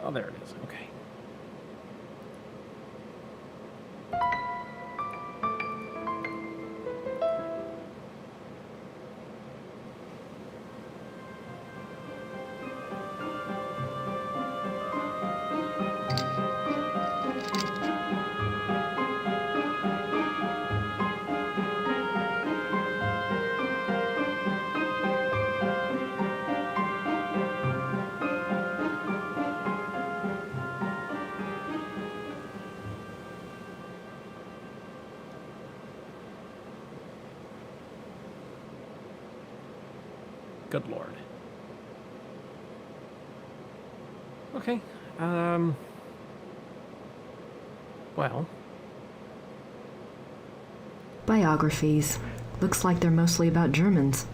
Oh, there it is. Okay. Good lord. Okay. Well. Biographies. Looks like they're mostly about Germans.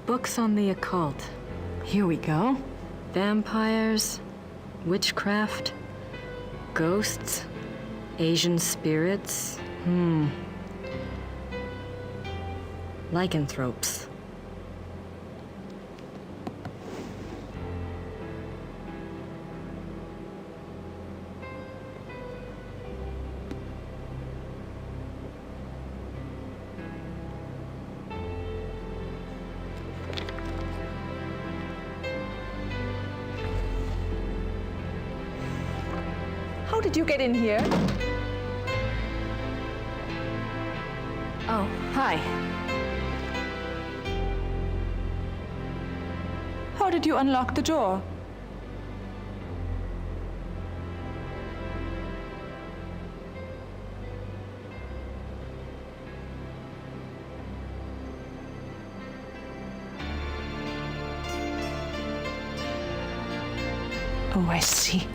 Books on the occult. Here we go. Vampires, witchcraft, ghosts, Asian spirits. Lycanthropes. How did you get in here? Oh, hi. How did you unlock the door? Oh, I see.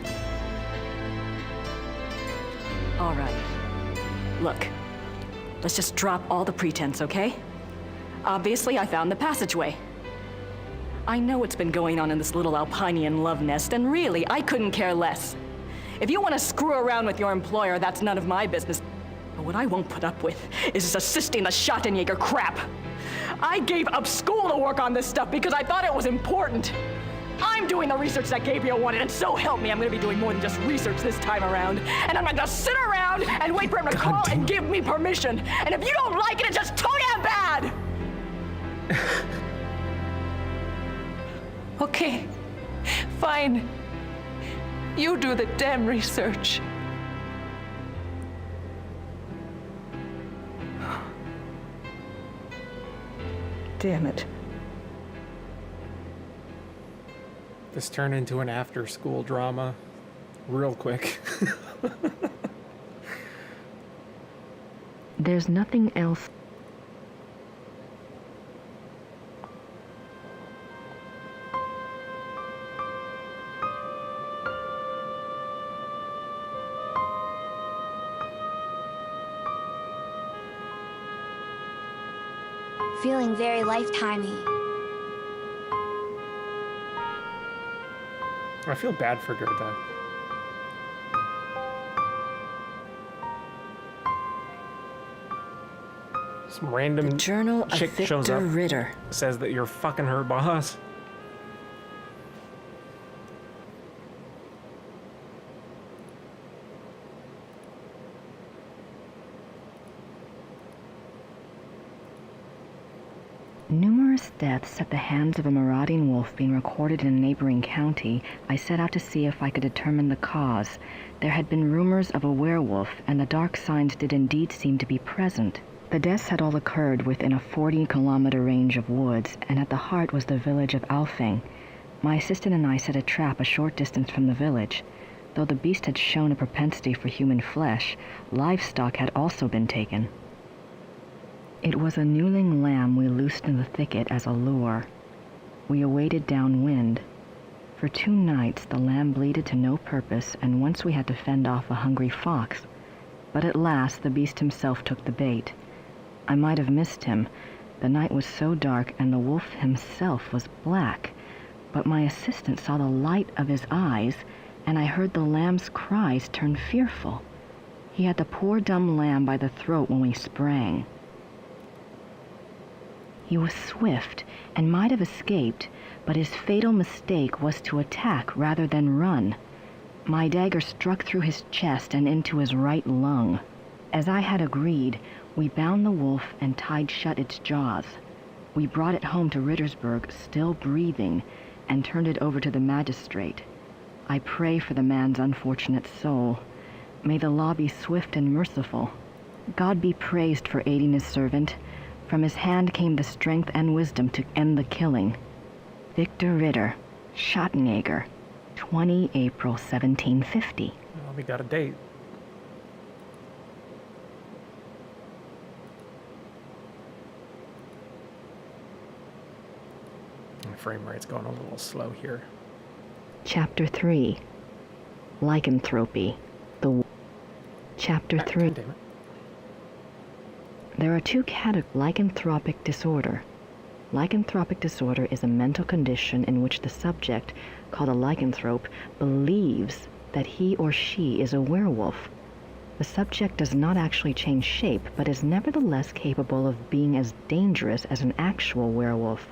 All right. Look, let's just drop all the pretense, okay? Obviously, I found the passageway. I know what's been going on in this little Alpinian love nest, and really, I couldn't care less. If you want to screw around with your employer, that's none of my business. But what I won't put up with is assisting the Schattenjäger crap. I gave up school to work on this stuff because I thought it was important. I'm doing the research that Gabriel wanted, and so help me, I'm gonna be doing more than just research this time around. And I'm not gonna sit around and wait for him to call and give me permission. And if you don't like it, it's just too damn bad! Okay, fine. You do the damn research. Damn it. This turned into an after-school drama real quick. There's nothing else. Feeling very lifetimey. I feel bad for Gerda. Some random Journal chick of shows up, Victor Ritter. says that you're fucking her boss. Numerous deaths at the hands of a marauding wolf being recorded in a neighboring county, I set out to see if I could determine the cause. There had been rumors of a werewolf, and the dark signs did indeed seem to be present. The deaths had all occurred within a 40-kilometer range of woods, and at the heart was the village of Alfing. My assistant and I set a trap a short distance from the village. Though the beast had shown a propensity for human flesh, livestock had also been taken. It was a newling lamb we loosed in the thicket as a lure. We awaited downwind. For 2 nights the lamb bleated to no purpose, and once we had to fend off a hungry fox. But at last the beast himself took the bait. I might have missed him. The night was so dark, and the wolf himself was black. But my assistant saw the light of his eyes, and I heard the lamb's cries turn fearful. He had the poor dumb lamb by the throat when we sprang. He was swift and might have escaped, but his fatal mistake was to attack rather than run. My dagger struck through his chest and into his right lung. As I had agreed, we bound the wolf and tied shut its jaws. We brought it home to Rittersburg, still breathing, and turned it over to the magistrate. I pray for the man's unfortunate soul. May the law be swift and merciful. God be praised for aiding his servant. From his hand came the strength and wisdom to end the killing. Victor Ritter, Schattenjäger, 20 April 1750. Well, we got a date. The frame rate's going a little slow here. Chapter 3. Lycanthropy. Chapter 3. There are two categories. Lycanthropic disorder. Lycanthropic disorder is a mental condition in which the subject, called a lycanthrope, believes that he or she is a werewolf. The subject does not actually change shape, but is nevertheless capable of being as dangerous as an actual werewolf.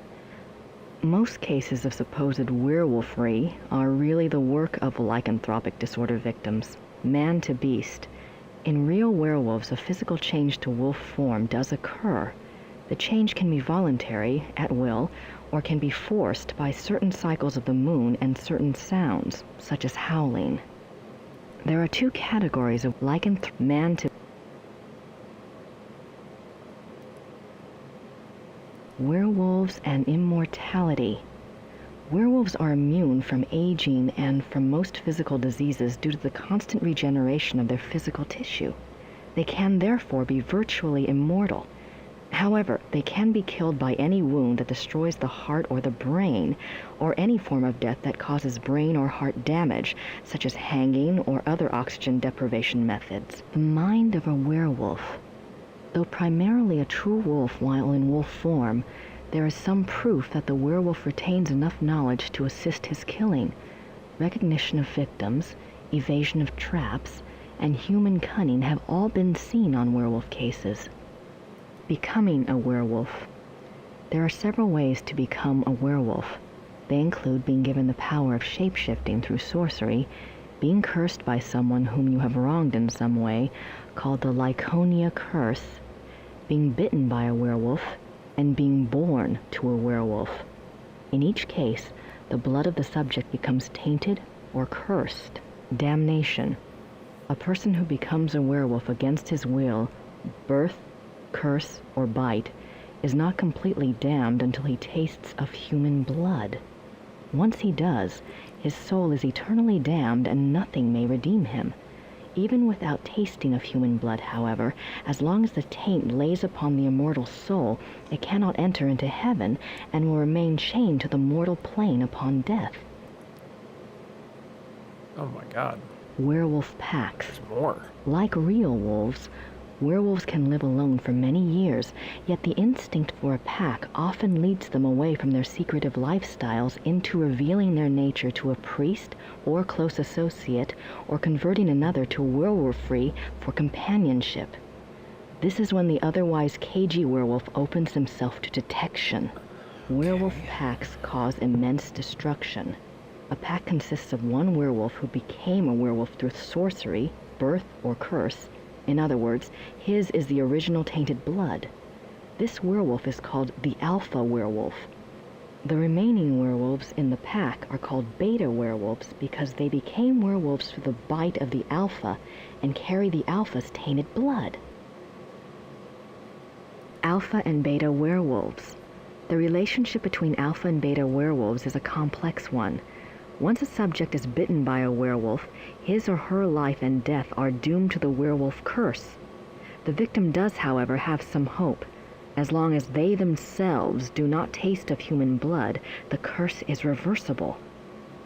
Most cases of supposed werewolfery are really the work of lycanthropic disorder victims, man to beast. In real werewolves, a physical change to wolf form does occur. The change can be voluntary, at will, or can be forced by certain cycles of the moon and certain sounds, such as howling. There are two categories of man to werewolves and immortality. Werewolves are immune from aging and from most physical diseases due to the constant regeneration of their physical tissue. They can therefore be virtually immortal. However, they can be killed by any wound that destroys the heart or the brain, or any form of death that causes brain or heart damage, such as hanging or other oxygen deprivation methods. The mind of a werewolf. Though primarily a true wolf while in wolf form, there is some proof that the werewolf retains enough knowledge to assist his killing. Recognition of victims, evasion of traps, and human cunning have all been seen on werewolf cases. Becoming a werewolf. There are several ways to become a werewolf. They include being given the power of shape-shifting through sorcery, being cursed by someone whom you have wronged in some way, called the Lyconia curse, being bitten by a werewolf, and being born to a werewolf. In each case, the blood of the subject becomes tainted or cursed. Damnation. A person who becomes a werewolf against his will, birth, curse, or bite, is not completely damned until he tastes of human blood. Once he does, his soul is eternally damned and nothing may redeem him. Even without tasting of human blood, however, as long as the taint lays upon the immortal soul, it cannot enter into heaven and will remain chained to the mortal plane upon death. Oh my god. Werewolf packs. There's more. Like real wolves, werewolves can live alone for many years, yet the instinct for a pack often leads them away from their secretive lifestyles into revealing their nature to a priest or close associate, or converting another to werewolfery for companionship. This is when the otherwise cagey werewolf opens himself to detection. Werewolf packs cause immense destruction. A pack consists of one werewolf who became a werewolf through sorcery, birth, or curse. In other words, his is the original tainted blood. This werewolf is called the alpha werewolf. The remaining werewolves in the pack are called beta werewolves because they became werewolves through the bite of the alpha and carry the alpha's tainted blood. Alpha and beta werewolves. The relationship between alpha and beta werewolves is a complex one. Once a subject is bitten by a werewolf, his or her life and death are doomed to the werewolf curse. The victim does, however, have some hope. As long as they themselves do not taste of human blood, the curse is reversible.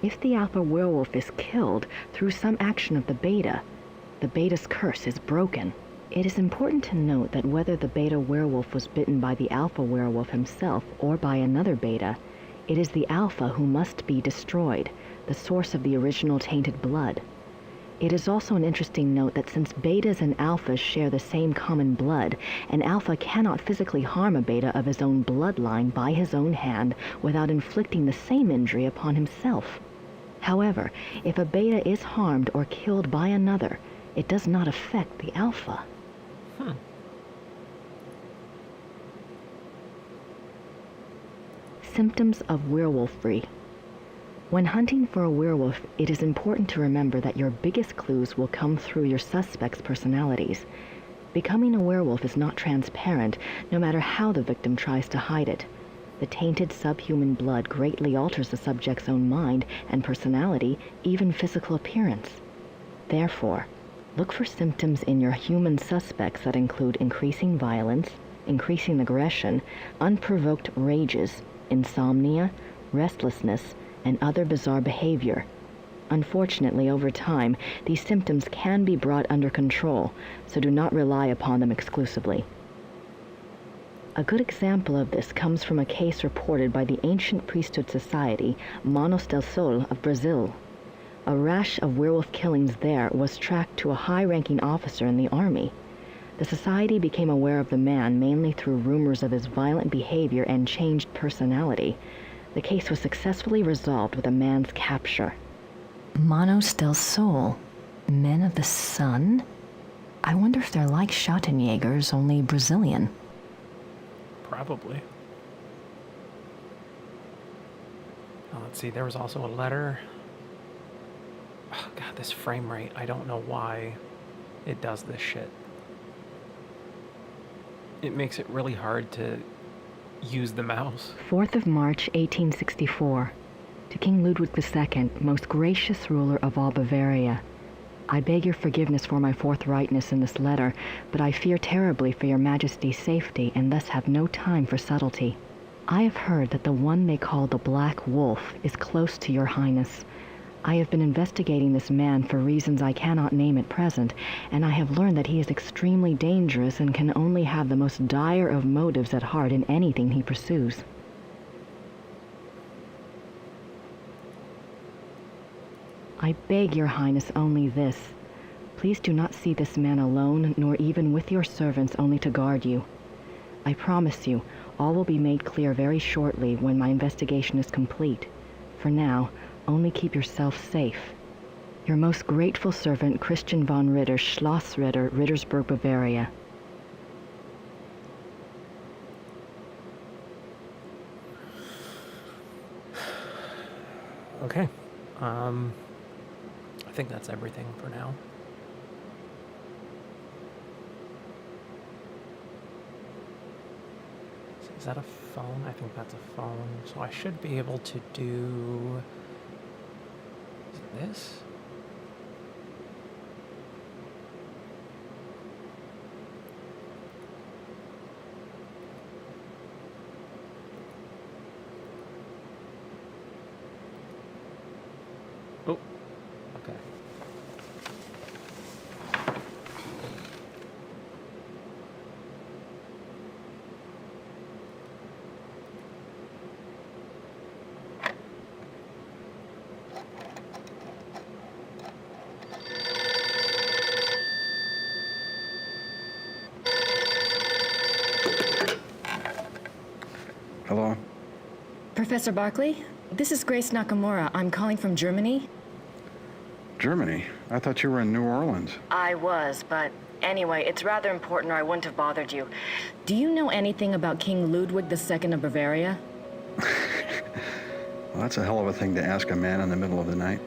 If the alpha werewolf is killed through some action of the beta's curse is broken. It is important to note that whether the beta werewolf was bitten by the alpha werewolf himself or by another beta, it is the alpha who must be destroyed, the source of the original tainted blood. It is also an interesting note that since betas and alphas share the same common blood, an alpha cannot physically harm a beta of his own bloodline by his own hand without inflicting the same injury upon himself. However, if a beta is harmed or killed by another, it does not affect the alpha. Symptoms of werewolfery. When hunting for a werewolf, it is important to remember that your biggest clues will come through your suspects' personalities. Becoming a werewolf is not transparent, no matter how the victim tries to hide it. The tainted subhuman blood greatly alters the subject's own mind and personality, even physical appearance. Therefore, look for symptoms in your human suspects that include increasing violence, increasing aggression, unprovoked rages, insomnia, restlessness, and other bizarre behavior, Unfortunately, over time, these symptoms can be brought under control, so do not rely upon them exclusively. A good example of this comes from a case reported by the ancient priesthood society Manos del Sol of Brazil. A rash of werewolf killings there was tracked to a high-ranking officer in the army. The society became aware of the man mainly through rumors of his violent behavior and changed personality. The case was successfully resolved with a man's capture. Manos del Sol, Men of the Sun? I wonder if they're like Schattenjägers, only Brazilian. Probably. Oh, let's see, there was also a letter. Oh, God, this frame rate, I don't know why it does this shit. It makes it really hard to use the mouse. 4th of March, 1864. To King Ludwig II, most gracious ruler of all Bavaria. I beg your forgiveness for my forthrightness in this letter, but I fear terribly for your Majesty's safety and thus have no time for subtlety. I have heard that the one they call the Black Wolf is close to your Highness. I have been investigating this man for reasons I cannot name at present, and I have learned that he is extremely dangerous and can only have the most dire of motives at heart in anything he pursues. I beg your Highness only this. Please do not see this man alone, nor even with your servants only to guard you. I promise you, all will be made clear very shortly when my investigation is complete. For now, only keep yourself safe. Your most grateful servant, Christian von Ritter, Schloss Ritter, Rittersberg, Bavaria. Okay. I think that's everything for now. Is that a phone? I think that's a phone. So I should be able to do... Is it this? Oh, okay. Hello? Professor Barkley? This is Grace Nakamura. I'm calling from Germany. Germany? I thought you were in New Orleans. I was, but anyway, it's rather important or I wouldn't have bothered you. Do you know anything about King Ludwig II of Bavaria? Well, that's a hell of a thing to ask a man in the middle of the night.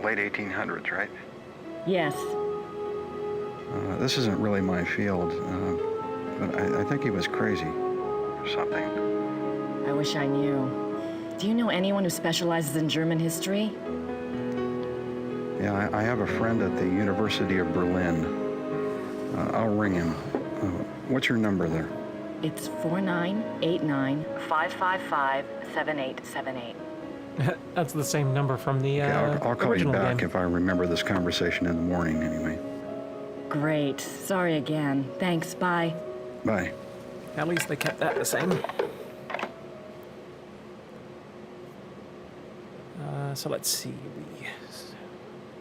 Late 1800s, right? Yes. This isn't really my field, but I think he was crazy or something. I wish I knew. Do you know anyone who specializes in German history? Yeah, I have a friend at the University of Berlin. I'll ring him. What's your number there? It's 4989-555-7878. That's the same number from the I'll call you original back game. if I remember this conversation in the morning, anyway. Great. Sorry again. Thanks. Bye. Bye. At least they kept that the same. So let's see. We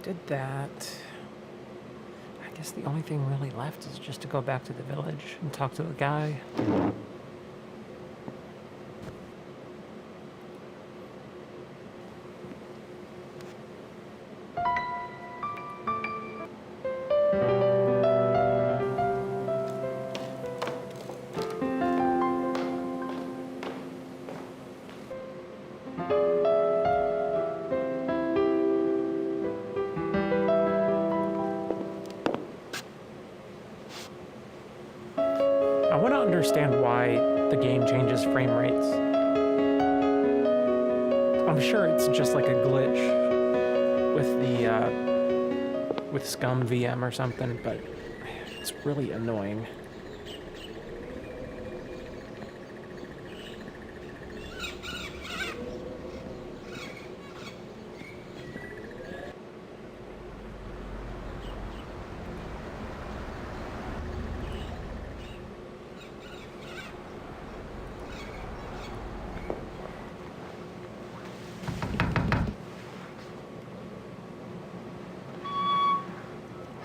did that. I guess the only thing really left is just to go back to the village and talk to the guy. I want to understand why the game changes frame rates. I'm sure it's just like a glitch with the with Scum VM or something, but it's really annoying.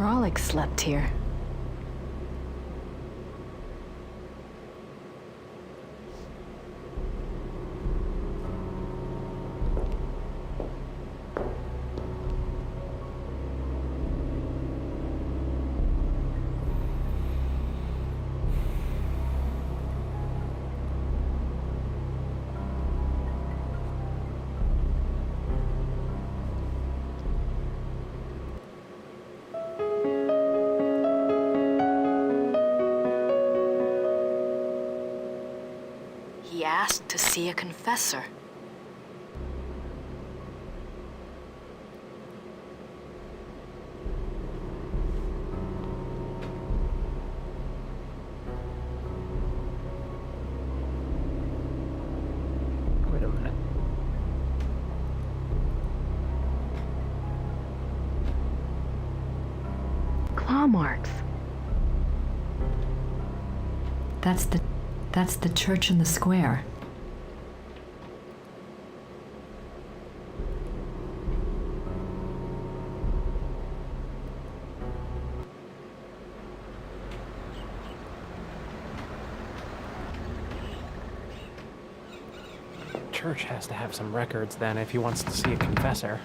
Raleigh slept here. He asked to see a confessor. Wait a minute. Claw marks. That's the church in the square. Church has to have some records then if he wants to see a confessor.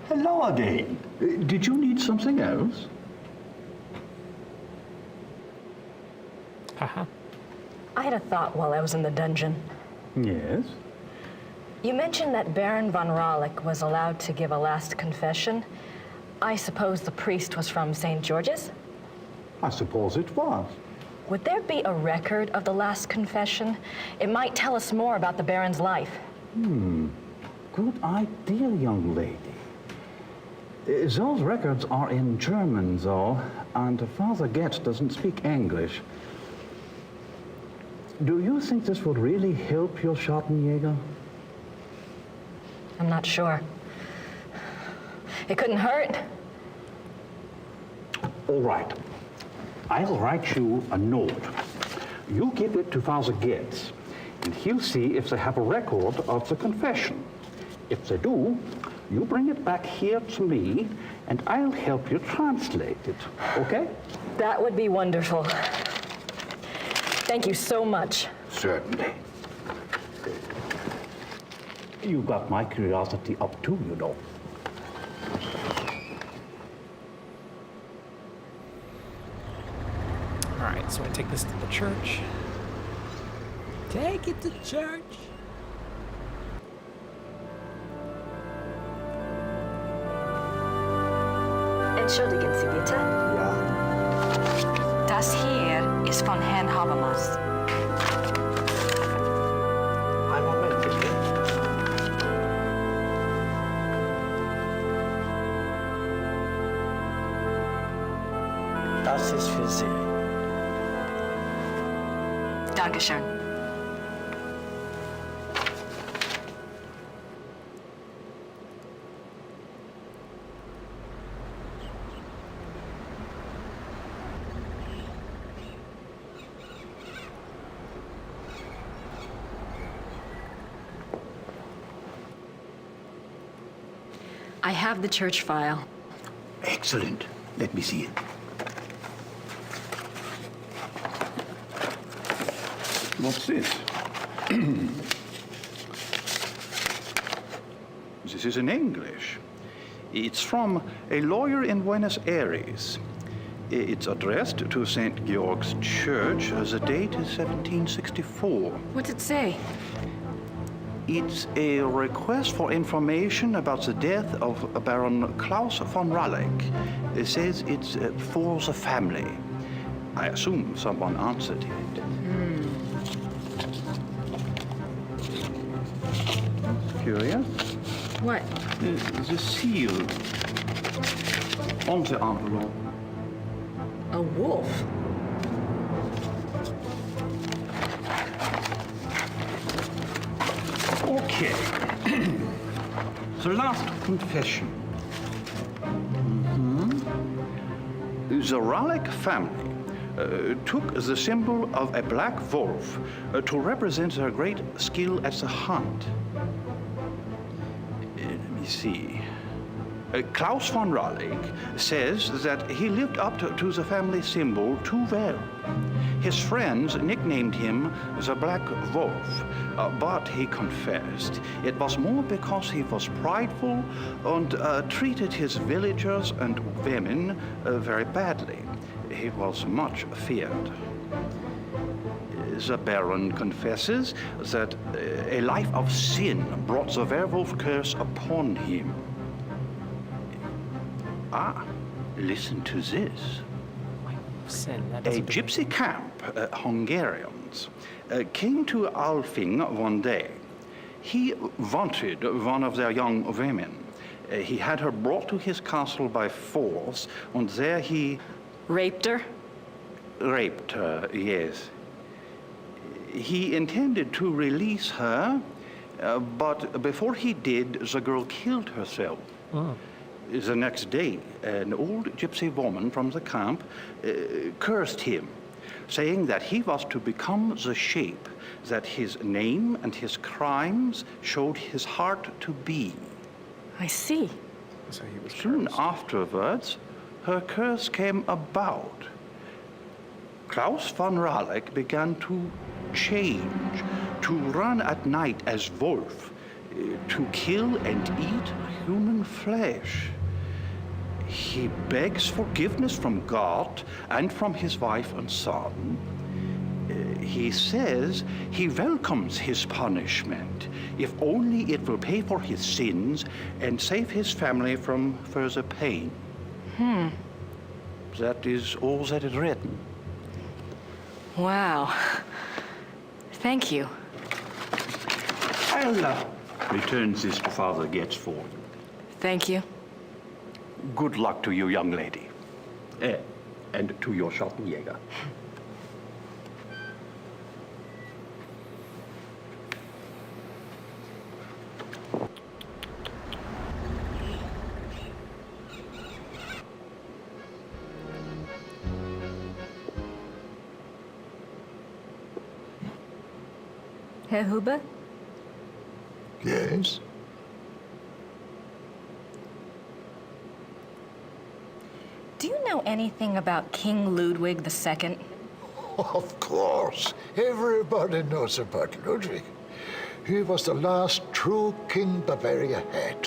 Hello again. Did you need something else? Haha. I had a thought while I was in the dungeon. Yes? You mentioned that Baron von Raleigh was allowed to give a last confession. I suppose the priest was from St. George's? I suppose it was. Would there be a record of the last confession? It might tell us more about the Baron's life. Good idea, young lady. Those records are in German, though, and Father Getz doesn't speak English. Do you think this would really help your Schattenjäger? I'm not sure. It couldn't hurt. All right. I'll write you a note. You give it to Father Getz, and he'll see if they have a record of the confession. If they do, you bring it back here to me, and I'll help you translate it, okay? That would be wonderful. Thank you so much. Certainly. You got my curiosity up too, you know. Alright, so I take this to the church. Take it to church. Entschuldigen Sie bitte. Ja. Das hier ist von Herrn Habermas. Ein Moment, bitte. Das ist für Sie. Dankeschön. I have the church file. Excellent. Let me see it. What's this? This is in English. It's from a lawyer in Buenos Aires. It's addressed to St. Georg's Church. The date is 1764. What's it say? It's a request for information about the death of Baron Klaus von Raleigh. It says it's for the family. I assume someone answered it. Curious? What? The seal on the envelope. A wolf? Okay. The last confession. The Raleigh family took the symbol of a black wolf to represent their great skill at the hunt. Let me see. Klaus von Raleigh says that he lived up to the family symbol too well. His friends nicknamed him the Black Wolf, but he confessed it was more because he was prideful and treated his villagers and women very badly. He was much feared. The Baron confesses that a life of sin brought the werewolf curse upon him. Ah, listen to this. Sin. A gypsy camp, Hungarians, came to Alfing one day. He wanted one of their young women. He had her brought to his castle by force, and there he... Raped her? Raped her, yes. He intended to release her, but before he did, the girl killed herself. Oh. The next day, an old gypsy woman from the camp cursed him, saying that he was to become the shape that his name and his crimes showed his heart to be. I see. So he was Soon afterwards, her curse came about. Klaus von Raleigh began to change, to run at night as wolf, to kill and eat human flesh. He begs forgiveness from God and from his wife and son. He says he welcomes his punishment, if only it will pay for his sins and save his family from further pain. That is all that is written. Wow. Thank you. I'll return this to Father Getzford. Thank you. Good luck to you, young lady. And to your Schattenjäger. Herr Huber? Yes? Do you know anything about King Ludwig II? Of course. Everybody knows about Ludwig. He was the last true king Bavaria had.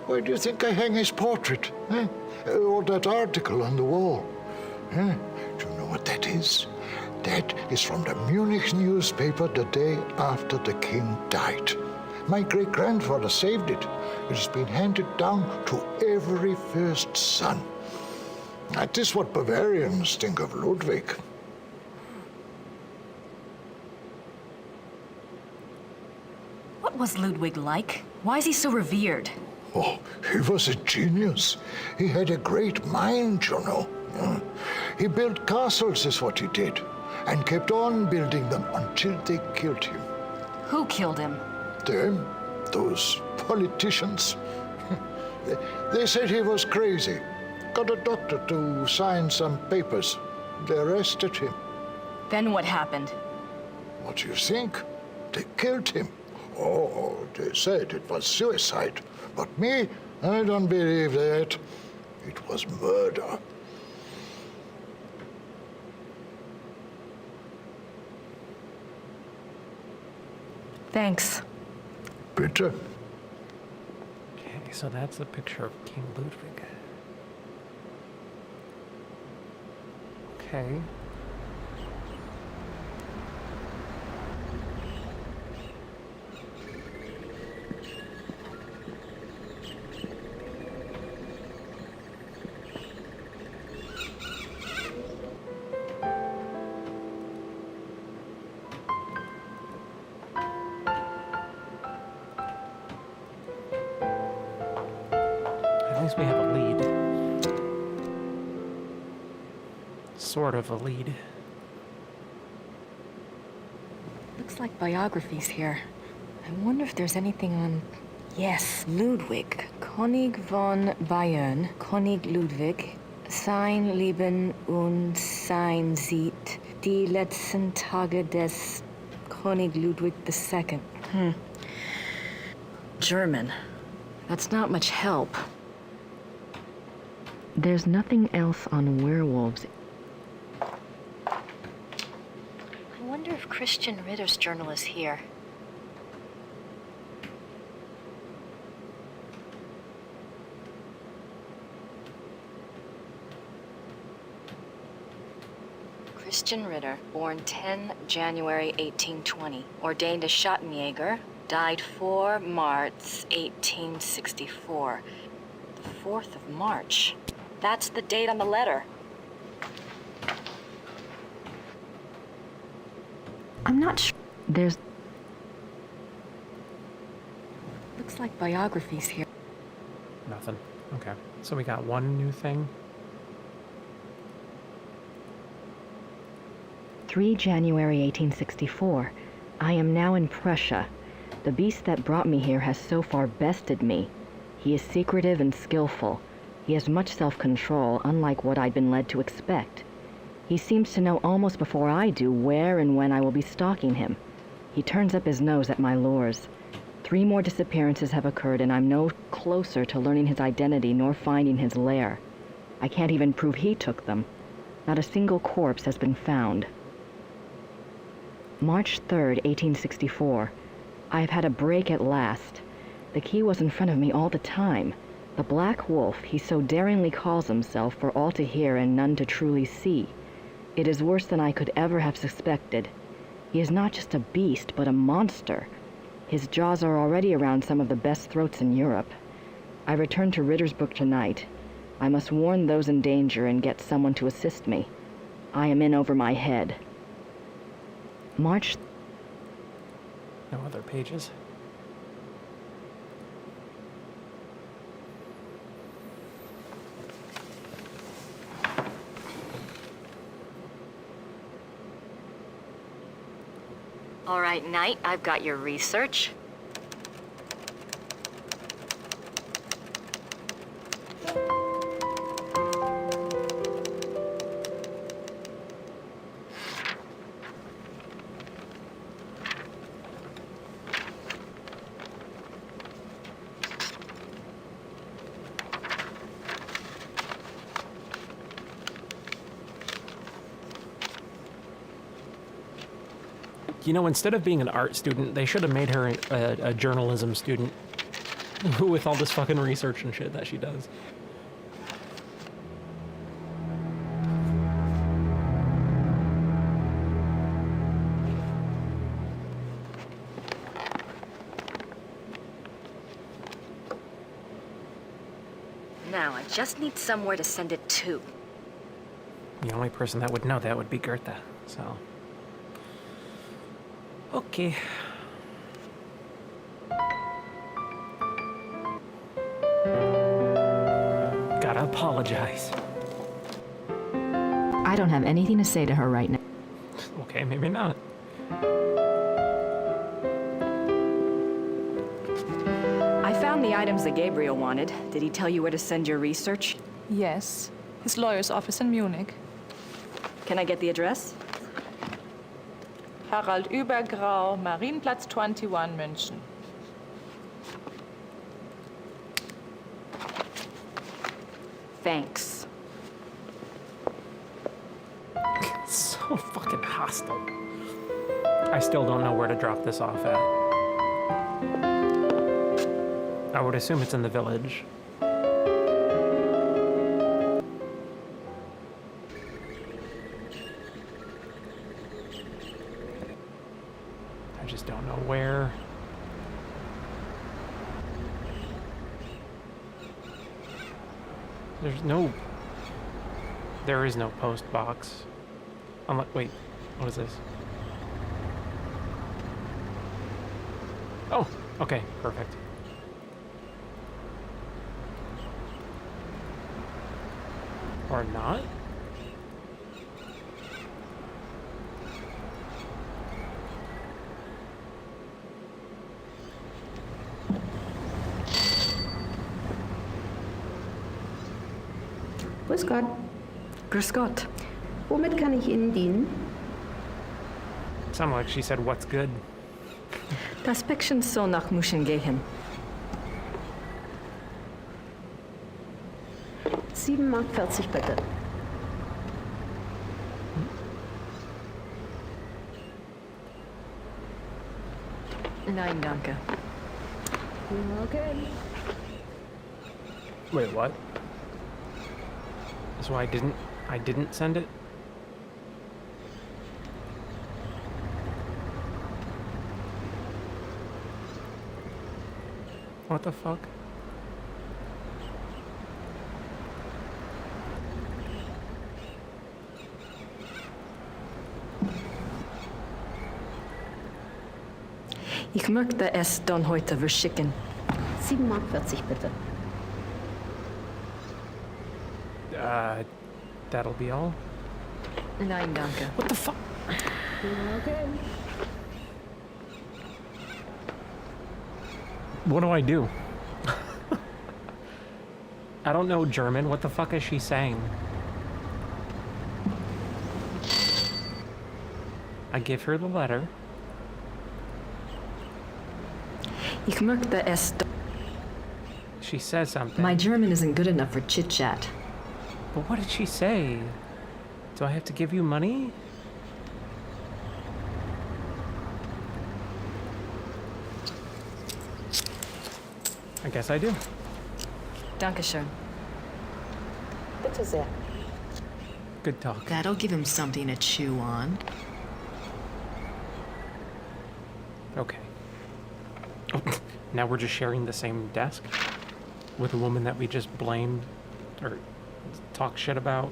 Why do you think I hang his portrait? Eh? Or that article on the wall? Eh? Do you know what that is? That is from the Munich newspaper the day after the king died. My great-grandfather saved it. It has been handed down to every first son. That is what Bavarians think of Ludwig. What was Ludwig like? Why is he so revered? Oh, he was a genius. He had a great mind, you know. He built castles, is what he did, and kept on building them until they killed him. Who killed him? Them, those politicians. They said he was crazy. Got a doctor to sign some papers. They arrested him. Then what happened? What do you think? They killed him. Oh, they said it was suicide. But me, I don't believe that. It was murder. Thanks. Bitte. Okay, so that's a picture of King Ludwig. Okay. At least we have a lead. Sort of a lead. Looks like biographies here. I wonder if there's anything on... Yes, Ludwig. König von Bayern. König Ludwig. Sein Leben und sein Sieg. Die letzten Tage des König Ludwig II. German. That's not much help. There's nothing else on werewolves. I wonder if Christian Ritter's journal is here. Christian Ritter, born 10 January 1820, ordained a Schottenjäger, died 4 March 1864. The 4th of March. That's the date on the letter. I'm not sure. There's... Looks like biographies here. Nothing. Okay. So we got one new thing. 3 January 1864. I am now in Prussia. The beast that brought me here has so far bested me. He is secretive and skillful. He has much self-control, unlike what I'd been led to expect. He seems to know almost before I do where and when I will be stalking him. He turns up his nose at my lures. 3 more disappearances have occurred, and I'm no closer to learning his identity nor finding his lair. I can't even prove he took them. Not a single corpse has been found. March 3rd, 1864. I have had a break at last. The key was in front of me all the time. The Black Wolf, he so daringly calls himself, for all to hear and none to truly see. It is worse than I could ever have suspected. He is not just a beast, but a monster. His jaws are already around some of the best throats in Europe. I return to Ritter's book tonight. I must warn those in danger and get someone to assist me. I am in over my head. March... No other pages. All right, Knight, I've got your research. You know, instead of being an art student, they should have made her a journalism student with all this fucking research and shit that she does. Now, I just need somewhere to send it to. The only person that would know that would be Goethe, so... Okay. Gotta apologize. I don't have anything to say to her right now. Okay, maybe not. I found the items that Gabriel wanted. Did he tell you where to send your research? Yes. His lawyer's office in Munich. Can I get the address? Harald Übergrau, Marienplatz 21, München. Thanks. So fucking hostile. I still don't know where to drop this off at. I would assume it's in the village. I just don't know where. There is no post box. Wait, what is this? Oh, okay, perfect. Or not? Grüß Gott. Grüß Gott. Womit kann ich Ihnen dienen? Sounded like she said, "What's good?" Das Päckchen soll nach München gehen. 7,40 bitte. Nein, danke. Okay. Wait, what? So I didn't send it? What the fuck? Ich möchte es dann heute verschicken. 7,40 bitte. That'll be all? Nein, danke. What the fuck? Okay. What do I do? I don't know German. What the fuck is she saying? I give her the letter. Ich möchte es. She says something. My German isn't good enough for chit-chat. But what did she say? Do I have to give you money? I guess I do. Dankeschön. Bitte sehr. Good talk. That'll give him something to chew on. Okay. Oh, now we're just sharing the same desk with a woman that we just blamed or talked shit about.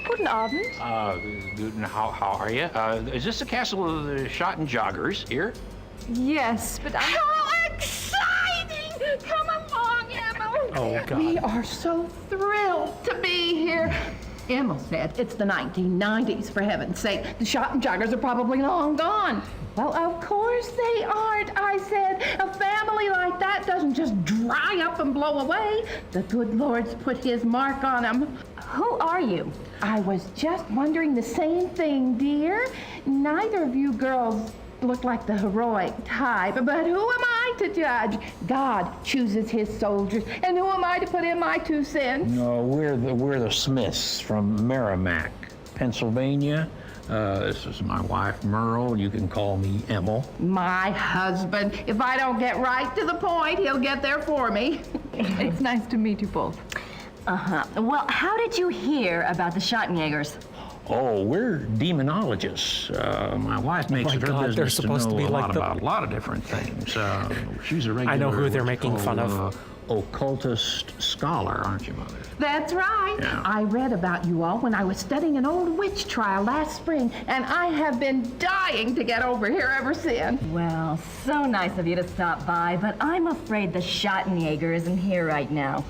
Guten Abend. How are you? Is this the castle of the Schottenjoggers here? Yes, but How exciting! Come along, Emma. Oh, God. We are so thrilled to be here. Emma said it's the 1990s, for heaven's sake. The Schottenjoggers are probably long gone. Well, of course they aren't, I said. A family like that doesn't just dry up and blow away. The good Lord's put his mark on them. Who are you? I was just wondering the same thing, dear. Neither of you girls look like the heroic type, but who am I to judge? God chooses his soldiers, and who am I to put in my 2 cents? No, we're the Smiths from Merrimack, Pennsylvania. This is my wife, Merle. You can call me Emil. My husband. If I don't get right to the point, he'll get there for me. It's nice to meet you both. Well, how did you hear about the Schottenjägers? Oh, we're demonologists. My wife makes it her God, they're business to supposed know to be a like lot the- about a lot of different things. She's a regular. I know who they're what's making fun called, of. Occultist scholar, aren't you, Mother? That's right. Yeah. I read about you all when I was studying an old witch trial last spring, and I have been dying to get over here ever since. Well, so nice of you to stop by, but I'm afraid the Schottenjäger isn't here right now.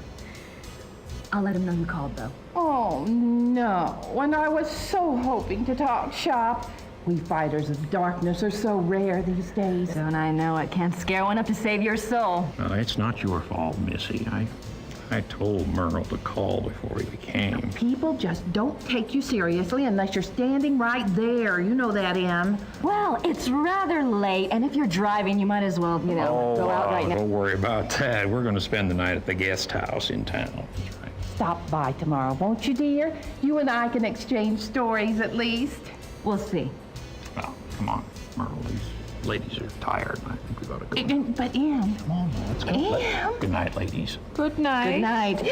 I'll let him know you called, though. Oh, no. And I was so hoping to talk shop. We fighters of darkness are so rare these days. Don't I know it? Can't scare one up to save your soul. It's not your fault, Missy. I told Merle to call before he came. People just don't take you seriously unless you're standing right there. You know that, Em. Well, it's rather late, and if you're driving, you might as well, go out right now. Don't worry about that. We're going to spend the night at the guest house in town. Stop by tomorrow, won't you, dear? You and I can exchange stories at least. We'll see. Well, come on, Merle. These ladies are tired, and I think we ought to go. But, Em. Come on, let's go. Em. Good night, ladies. Good night. Good night.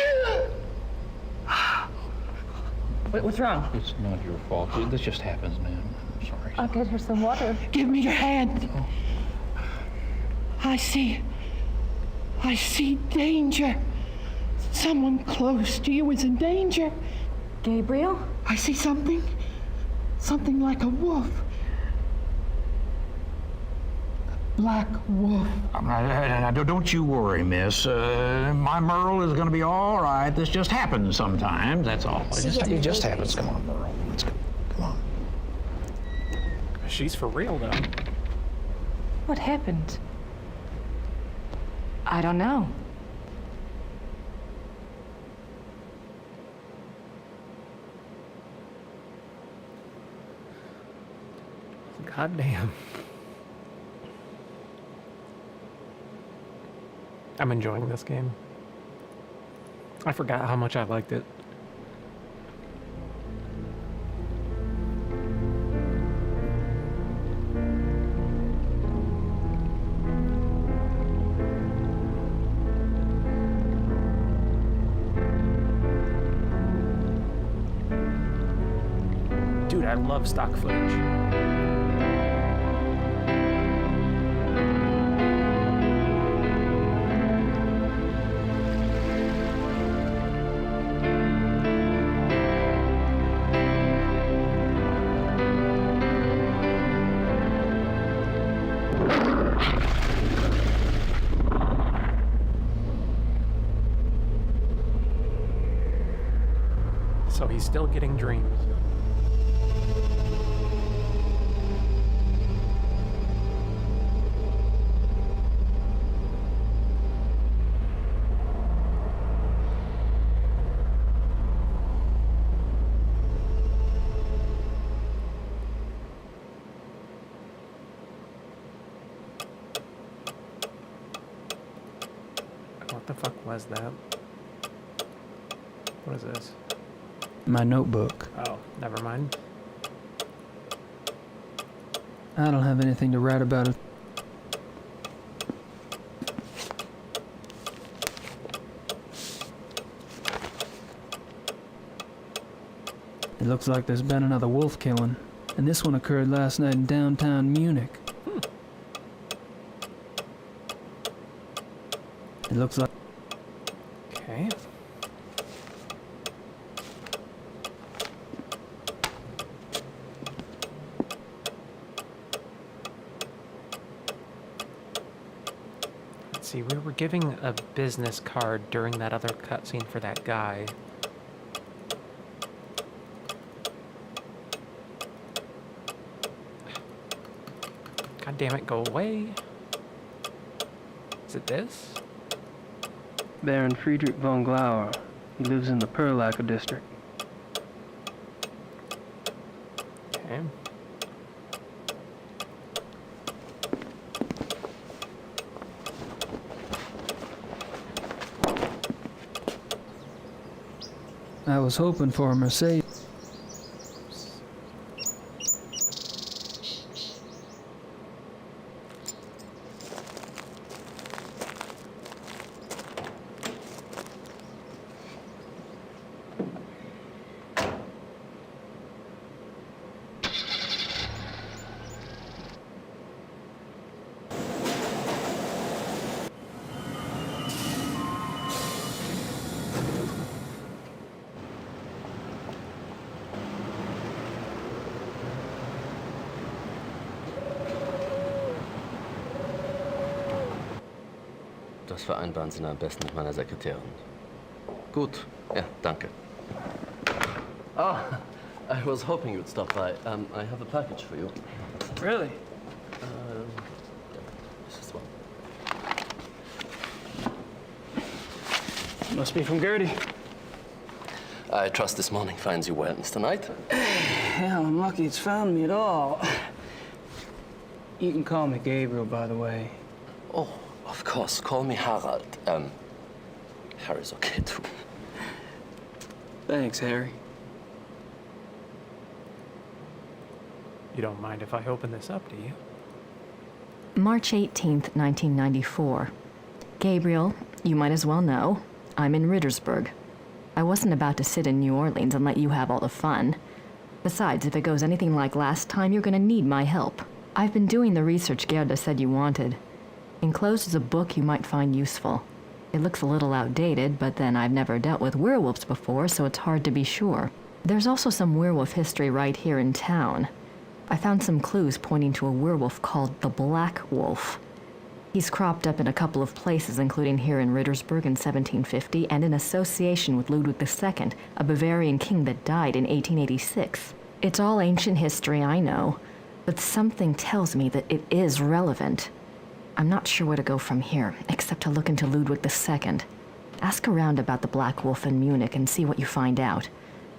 What's wrong? It's not your fault. This just happens, man. I'm sorry. I'll get her some water. Give me your hand. Oh. I see danger. Someone close to you is in danger. Gabriel? I see something. Something like a wolf. A black wolf. Now, don't you worry, miss. My Merle is going to be all right. This just happens sometimes, that's all. It just happens. Come on, Merle. Let's go. Come on. She's for real, though. What happened? I don't know. Goddamn. I'm enjoying this game. I forgot how much I liked it. Dude, I love stock footage. So he's still getting dreams. What the fuck was that? What is this? My notebook. Oh, never mind. I don't have anything to write about it. It looks like there's been another wolf killing, and this one occurred last night in downtown Munich. It looks like... Okay. Let's see, we were giving a business card during that other cutscene for that guy. God damn it, go away. Is it this? Baron Friedrich von Glauer. He lives in the Perlacher district. Okay. I was hoping for a Mercedes. Das vereinbaren Sie am besten mit meiner Sekretärin. Gut, ja, danke. Ah, I was hoping you'd stop by. I have a package for you. Really? This is one. Must be from Gertie. I trust this morning finds you well, Mr. Knight. Hell, I'm lucky it's found me at all. You can call me Gabriel, by the way. Oh, of course. Call me Harald. Harry's okay, too. Thanks, Harry. You don't mind if I open this up, do you? March 18th, 1994. Gabriel, you might as well know, I'm in Rittersburg. I wasn't about to sit in New Orleans and let you have all the fun. Besides, if it goes anything like last time, you're gonna need my help. I've been doing the research Gerda said you wanted. Enclosed is a book you might find useful. It looks a little outdated, but then I've never dealt with werewolves before, so it's hard to be sure. There's also some werewolf history right here in town. I found some clues pointing to a werewolf called the Black Wolf. He's cropped up in a couple of places, including here in Rittersburg in 1750 and in association with Ludwig II, a Bavarian king that died in 1886. It's all ancient history, I know, but something tells me that it is relevant. I'm not sure where to go from here, except to look into Ludwig II. Ask around about the Black Wolf in Munich and see what you find out.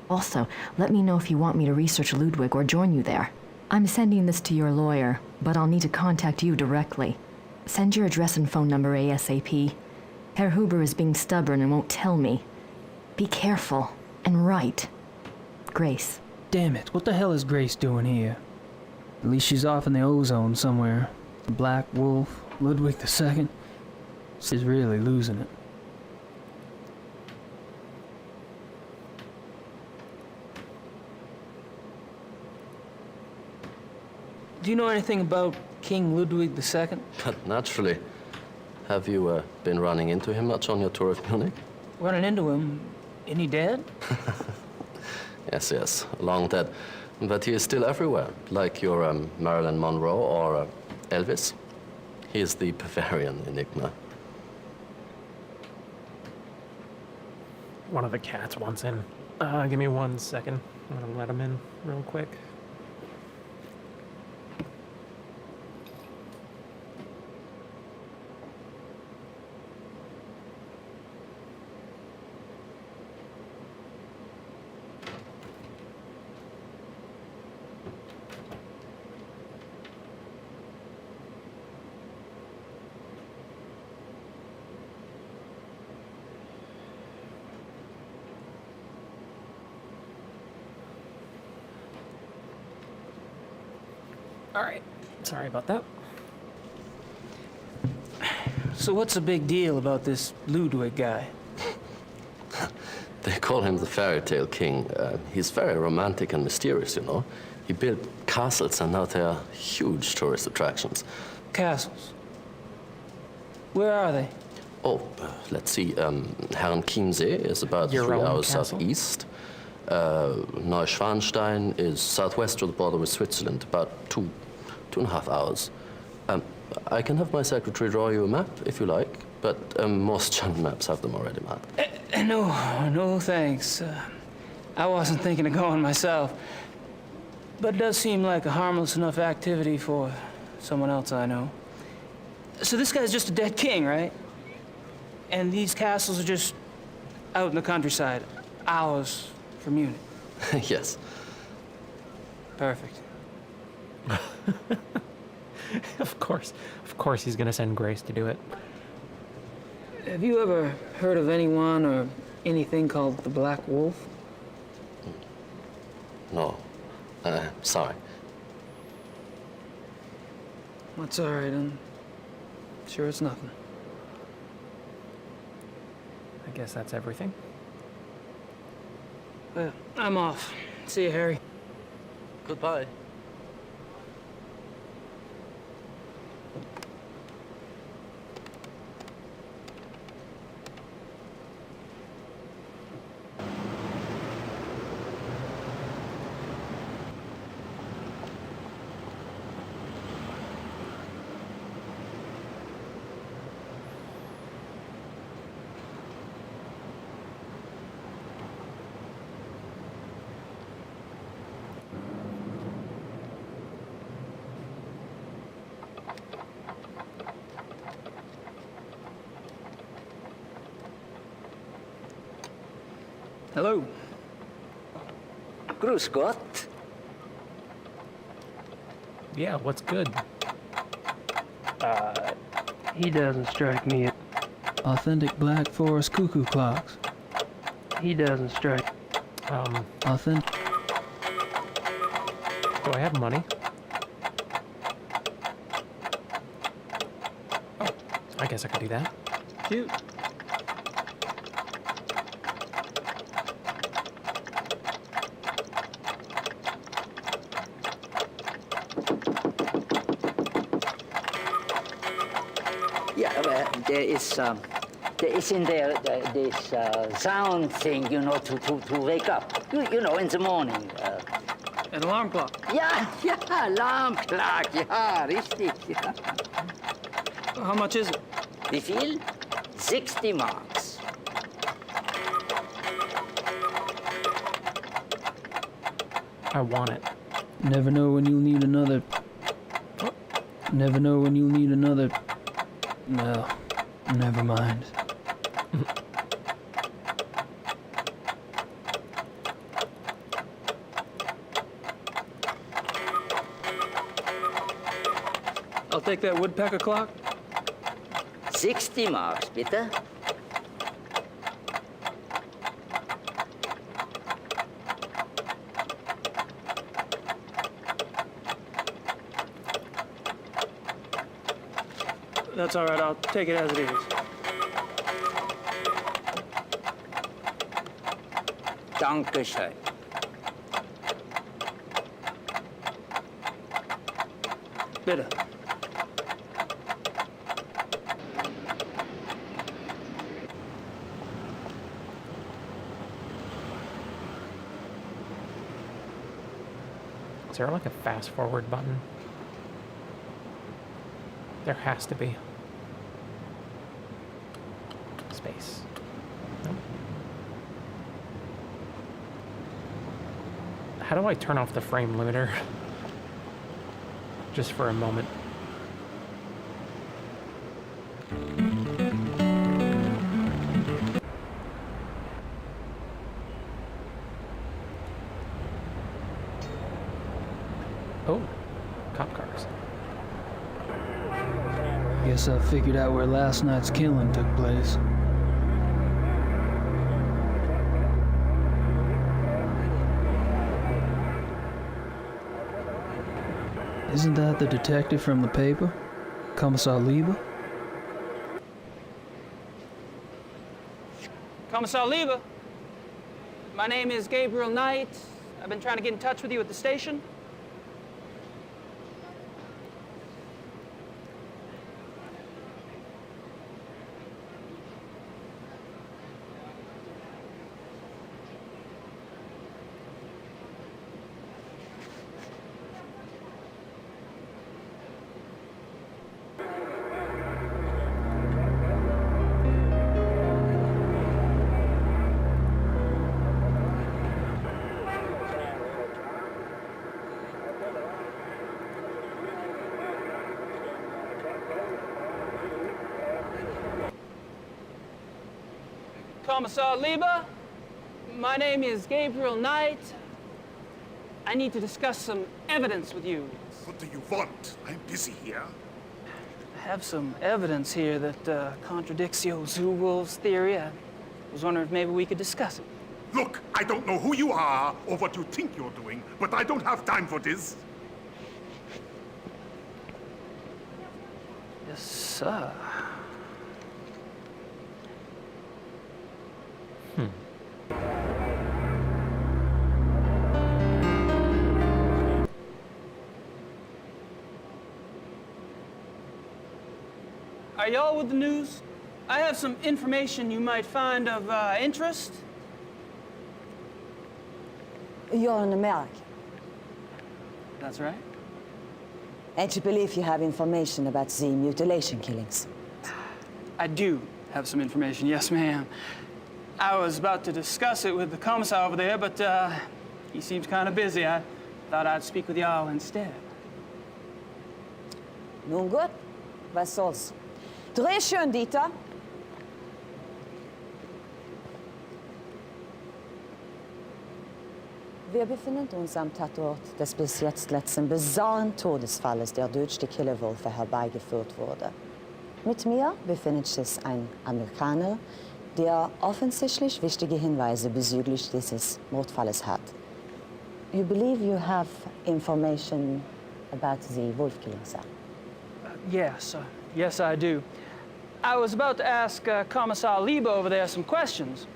Also, let me know if you want me to research Ludwig or join you there. I'm sending this to your lawyer, but I'll need to contact you directly. Send your address and phone number ASAP. Herr Huber is being stubborn and won't tell me. Be careful and write. Grace. Damn it, what the hell is Grace doing here? At least she's off in the ozone somewhere. The Black Wolf, Ludwig II. She's really losing it. Do you know anything about King Ludwig II? But naturally. Have you been running into him much on your tour of Munich? Running into him? Isn't he dead? Yes, long dead. But he is still everywhere, like your Marilyn Monroe or Elvis. He is the Bavarian enigma. One of the cats wants in. Give me 1 second. I'm gonna let him in real quick. All right. Sorry about that. So what's the big deal about this Ludwig guy? They call him the fairy tale king. He's very romantic and mysterious, you know. He built castles and now they are huge tourist attractions. Castles? Where are they? Oh, let's see. Herrenchiemsee is about Your 3 own hours castle? southeast. Neuschwanstein is southwest of the border with Switzerland, about 2.5 hours. I can have my secretary draw you a map if you like, but most German maps have them already mapped. No thanks. I wasn't thinking of going myself. But it does seem like a harmless enough activity for someone else I know. So this guy's just a dead king, right? And these castles are just out in the countryside, hours from Munich. Yes. Perfect. Of course he's gonna send Grace to do it. Have you ever heard of anyone or anything called the Black Wolf? No. Sorry. That's all right, I'm sure it's nothing. I guess that's everything. Well, I'm off. See you, Harry. Goodbye. Hello. Grüß Gott. Yeah, what's good? He doesn't strike me as authentic Black Forest cuckoo clocks. He doesn't strike. Authentic. Do I have money? Oh, I guess I could do that. Cute. Yeah, well, there is in there this sound thing, you know, to wake up. You know, in the morning. An alarm clock. Yeah, alarm clock. Yeah, richtig. Yeah. How much is it? Wie viel? 60 marks. I want it. Never know when you'll need another. Never know when you'll need another. No, never mind. I'll take that woodpecker clock. 60 marks, bitte. That's all right, I'll take it as it is. Dankeschön. Bitte. Is there like a fast forward button? There has to be. Space. No. How do I turn off the frame limiter? Just for a moment. Oh, cop cars. Guess I figured out where last night's killing took place. Isn't that the detective from the paper? Kommissar Lieber? Kommissar Lieber, my name is Gabriel Knight. I've been trying to get in touch with you at the station. Kommissar Lieber, my name is Gabriel Knight. I need to discuss some evidence with you. What do you want? I'm busy here. I have some evidence here that contradicts your zoo wolves theory. I was wondering if maybe we could discuss it. Look, I don't know who you are or what you think you're doing, but I don't have time for this. Yes, sir. Are y'all with the news? I have some information you might find of interest. You're an American. That's right. And you believe you have information about the mutilation killings? I do have some information, yes, ma'am. I was about to discuss it with the commissar over there, but he seems kind of busy. I thought I'd speak with y'all instead. Nun gut, was soll's. Dreh schön, Dieter. Wir befinden uns am Tatort des bis jetzt letzten bizarren Todesfalles der durch die Killerwölfe herbeigeführt wurde. Mit mir befindet sich ein Amerikaner, der offensichtlich wichtige Hinweise bezüglich dieses Mordfalles hat. You believe you have information about the wolf killing, sir? Yes, I do. I was about to ask Kommissar Lieber over there some questions,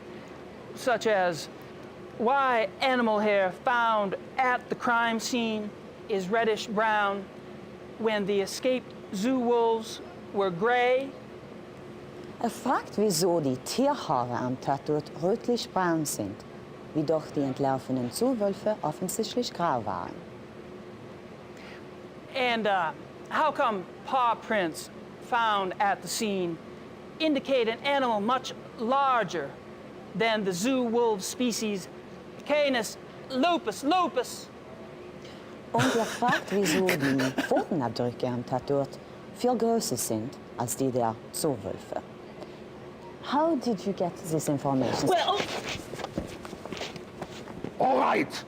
such as why animal hair found at the crime scene is reddish-brown when the escaped zoo wolves were gray. Fragt, wieso die Tierhaare am Tatort rötlich-braun sind, wie doch die entlaufenen Zuwölfe offensichtlich grau waren. And how come paw prints found at the scene indicate an animal much larger than the zoo wolf species Canis lupus lupus? Und fragt, wieso die Pfotenabdrücke am Tatort viel größer sind als die der Zoowölfe. How did you get this information? Well... All right.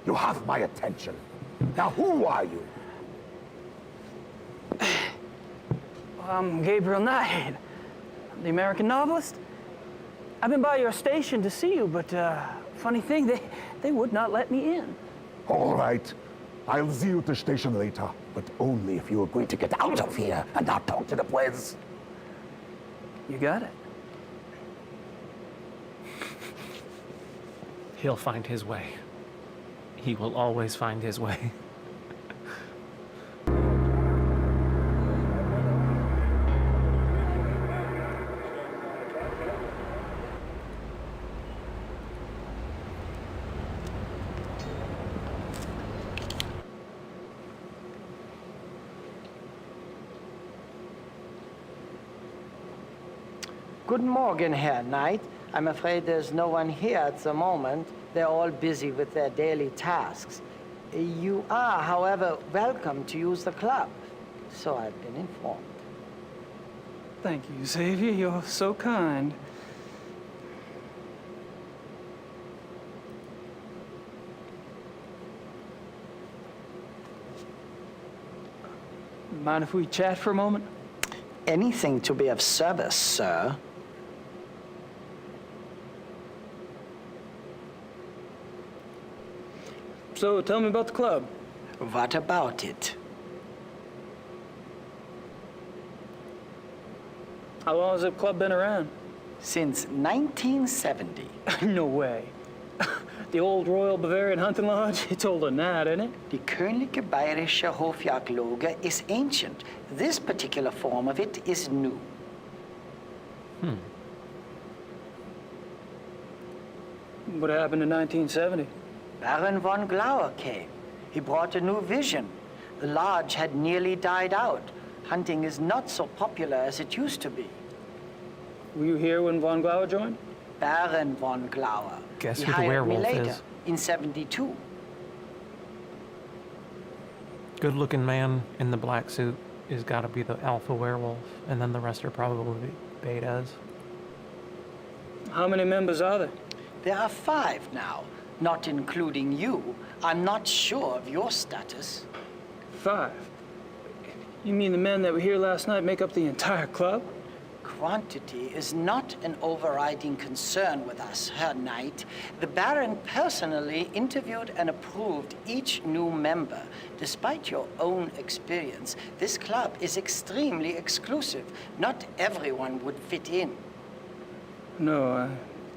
You have my attention. Now, who are you? I'm Gabriel Knight, the American novelist. I've been by your station to see you, but funny thing, they would not let me in. All right. I'll see you at the station later, but only if you agree to get out of here and not talk to the boys. You got it. He'll find his way. He will always find his way. Good morning, Herr Knight. I'm afraid there's no one here at the moment. They're all busy with their daily tasks. You are, however, welcome to use the club. So I've been informed. Thank you, Xavier. You're so kind. Mind if we chat for a moment? Anything to be of service, sir. So, tell me about the club. What about it? How long has the club been around? Since 1970. No way. The old Royal Bavarian Hunting Lodge? It's older than that, isn't it? Die Königliche Bayerische Hofjagdloge is ancient. This particular form of it is new. What happened in 1970? Baron von Glauer came. He brought a new vision. The lodge had nearly died out. Hunting is not so popular as it used to be. Were you here when von Glauer joined? Baron von Glauer. Guess He who the hired me werewolf later, is? in 72. Good-looking man in the black suit is got to be the alpha werewolf, and then the rest are probably betas. How many members are there? There are 5 now, not including you. I'm not sure of your status. 5? You mean the men that were here last night make up the entire club? Quantity is not an overriding concern with us, Herr Knight. The Baron personally interviewed and approved each new member. Despite your own experience, this club is extremely exclusive. Not everyone would fit in. No, I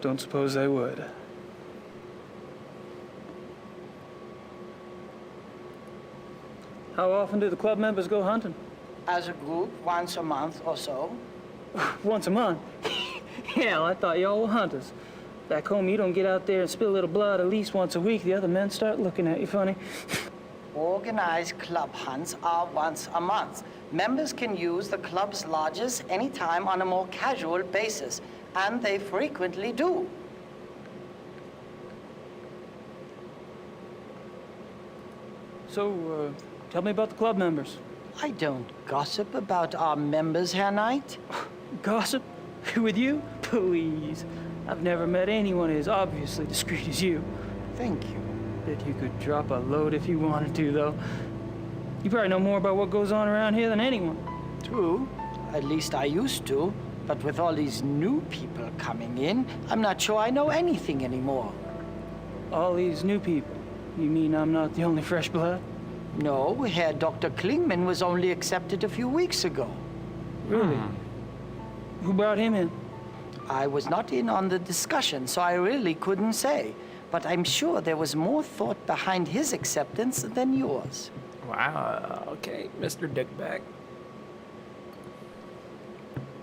don't suppose they would. How often do the club members go hunting? As a group, once a month or so. Once a month? Hell, I thought y'all were hunters. Back home, you don't get out there and spill a little blood at least once a week. The other men start looking at you funny. Organized club hunts are once a month. Members can use the club's lodges anytime on a more casual basis, and they frequently do. So, tell me about the club members. I don't gossip about our members, Herr Knight. Gossip? With you? Please. I've never met anyone as obviously discreet as you. Thank you. Bet you could drop a load if you wanted to, though. You probably know more about what goes on around here than anyone. True. At least I used to. But with all these new people coming in, I'm not sure I know anything anymore. All these new people? You mean I'm not the only fresh blood? No, Herr Dr. Klingman was only accepted a few weeks ago. Really? Who brought him in? I was not in on the discussion, so I really couldn't say. But I'm sure there was more thought behind his acceptance than yours. Wow, okay, Mr. Dickbag.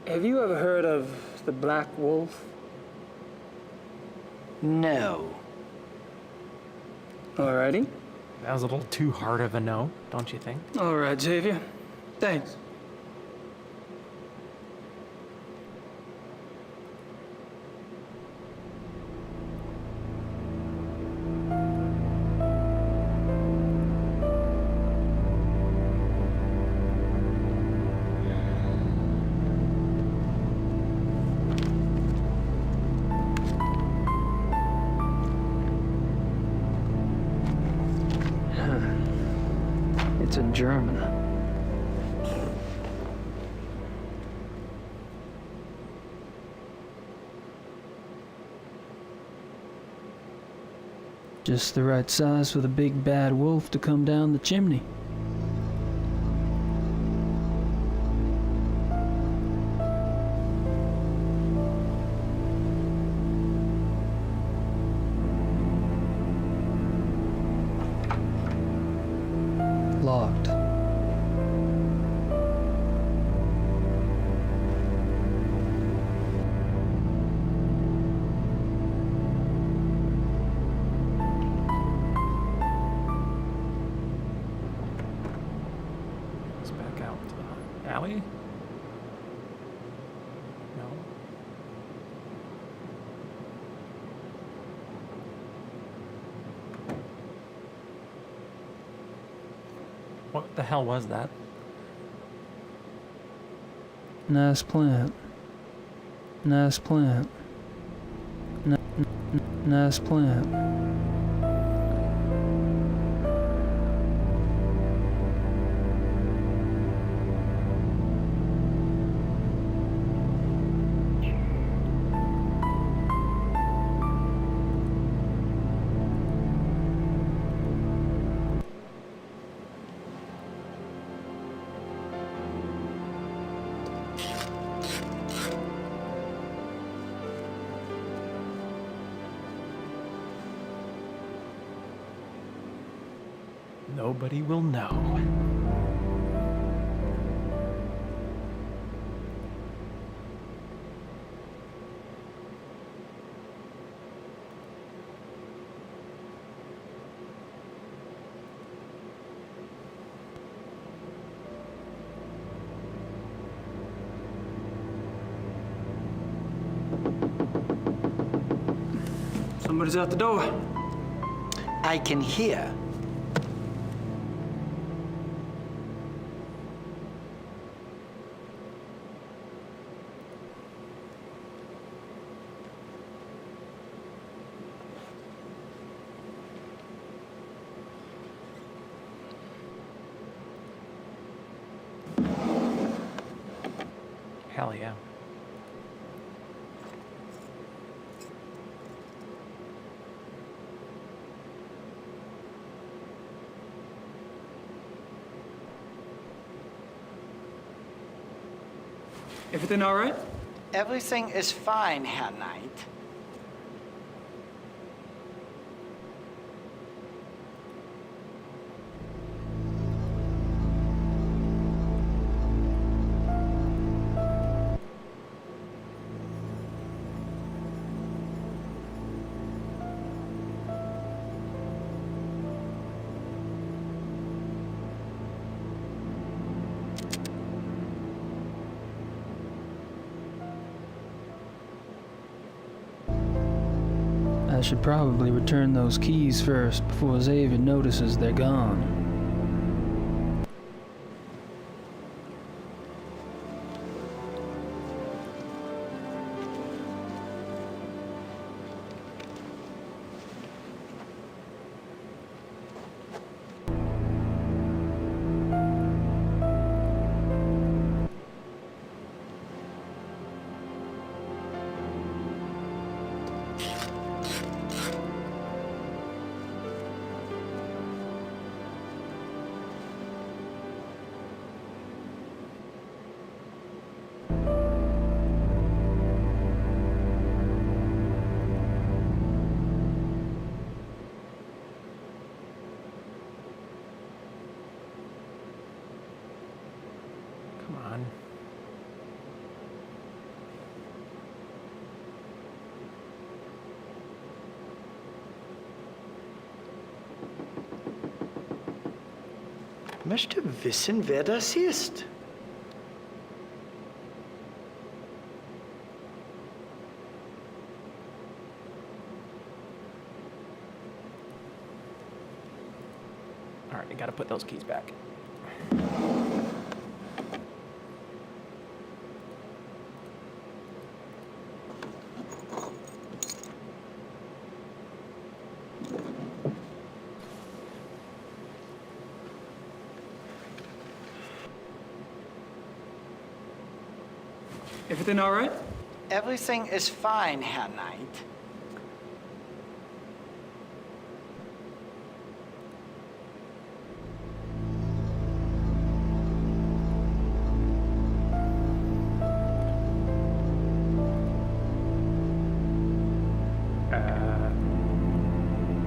Have you ever heard of the Black Wolf? No. Alrighty. That was a little too hard of a no, don't you think? All right, Xavier. Thanks. It's in German. Just the right size for the big bad wolf to come down the chimney. Locked. Let's back out to the alley. No. What the hell was that? Nice plant. Nice plant. Nice plant. Nobody will know. Somebody's out the door. I can hear. Hell yeah. Everything all right? Everything is fine, Herr Knight. I should probably return those keys first before Xavier notices they're gone. Come on. Möchte wissen, wer das ist. All right, I gotta put those keys back. Everything all right? Everything is fine, Herr Knight.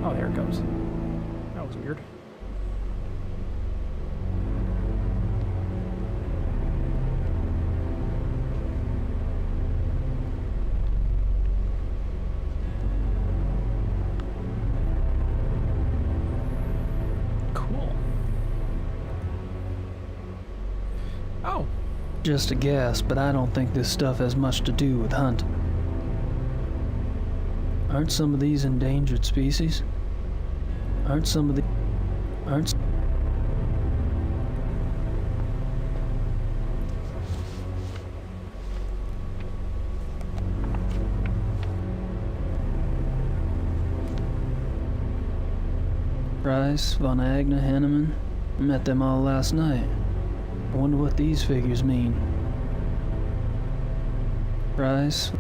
Oh, there it goes. That was weird. Cool. Oh. Just a guess, but I don't think this stuff has much to do with hunting. Aren't some of these endangered species? Aren't some of the... Aren't... Price, Von Agner, Henneman. I met them all last night. I wonder what these figures mean. Price.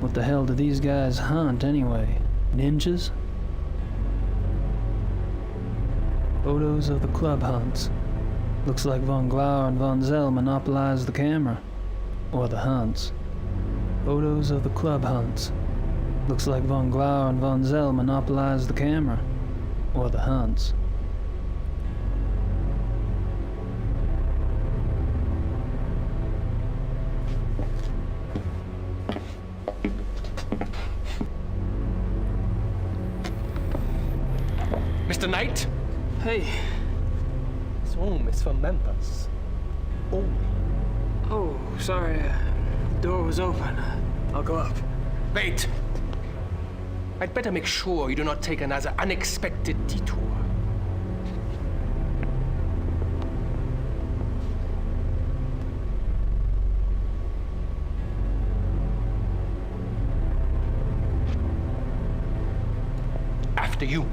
What the hell do these guys hunt anyway? Ninjas? Photos of the club hunts. Looks like Von Glauer and Von Zell monopolized the camera. Or the hunts. Photos of the club hunts. Looks like Von Glauer and Von Zell monopolized the camera. Or the hunts. Mr. Knight? Hey. This room is for members. Only. Oh, sorry. The door was open. I'll go up. Wait! I'd better make sure you do not take another unexpected detour. After you.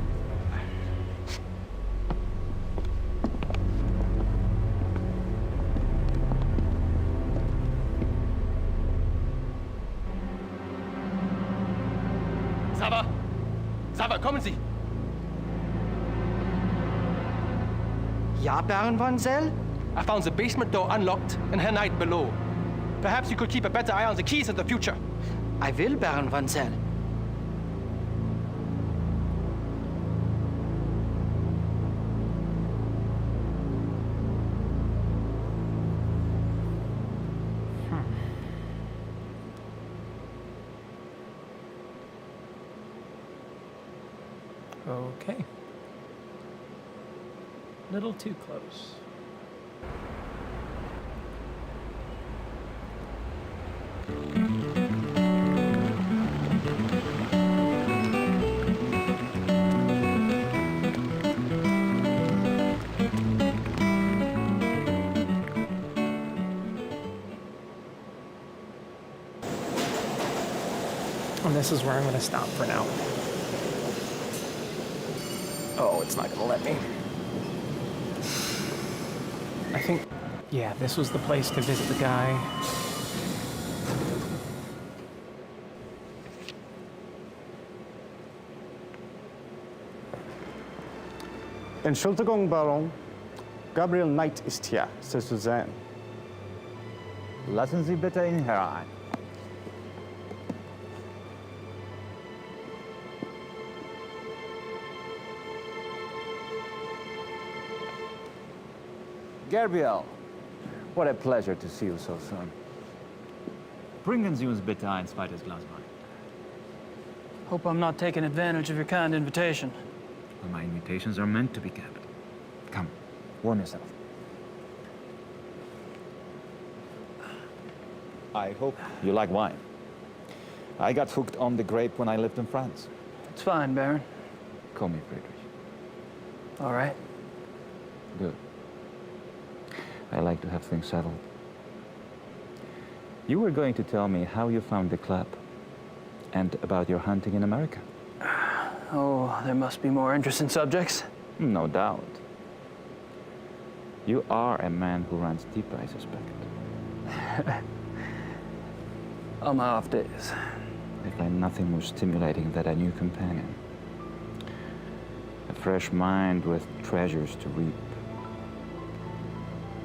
Sava, kommen Sie! Ja, Baron Von Zell? I found the basement door unlocked and Herr Knight below. Perhaps you could keep a better eye on the keys in the future. I will, Baron Von Zell. Okay. Little too close. And this is where I'm going to stop for now. Oh, it's not going to let me. I think, yeah, this was the place to visit the guy. Entschuldigung, Baron. Gabriel Knight ist hier, Sie zu sehen. Lassen Sie bitte ihn herein. Gabriel, what a pleasure to see you so soon. Bringen Sie uns bitte ein zweites Glas Wein. Hope I'm not taking advantage of your kind invitation. Well, my invitations are meant to be kept. Come, warm yourself. I hope you like wine. I got hooked on the grape when I lived in France. It's fine, Baron. Call me Friedrich. All right. Good. I like to have things settled. You were going to tell me how you found the club and about your hunting in America. Oh, there must be more interesting subjects. No doubt. You are a man who runs deep, I suspect. On my off days. I find nothing more stimulating than a new companion. A fresh mind with treasures to reap.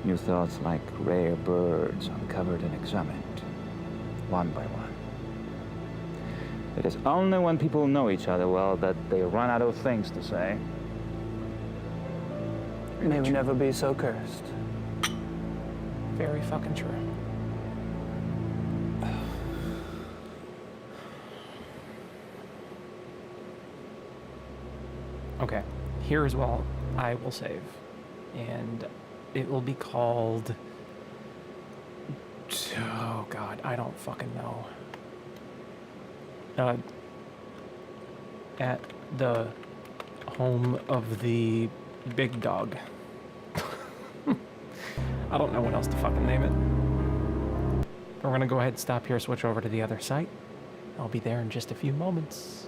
New thoughts like rare birds uncovered and examined, one by one. It is only when people know each other well that they run out of things to say. May we never be so cursed. Very fucking true. Okay, here's what I will save. And it will be called... Oh god, I don't fucking know. At the home of the big dog. I don't know what else to fucking name it. We're gonna go ahead and stop here, switch over to the other site. I'll be there in just a few moments.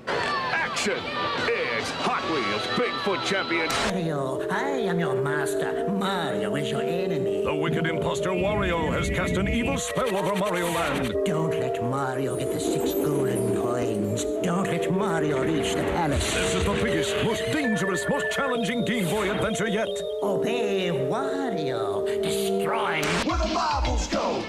Action! It's Hot Wheels Bigfoot Champion. Mario, I am your master. Mario is your enemy. The wicked imposter Wario has cast an evil spell over Mario Land. Don't let Mario get the 6 golden coins. Don't let Mario reach the palace. This is the biggest, most dangerous, most challenging Game Boy adventure yet. Obey Wario. Destroy. Where the marbles go!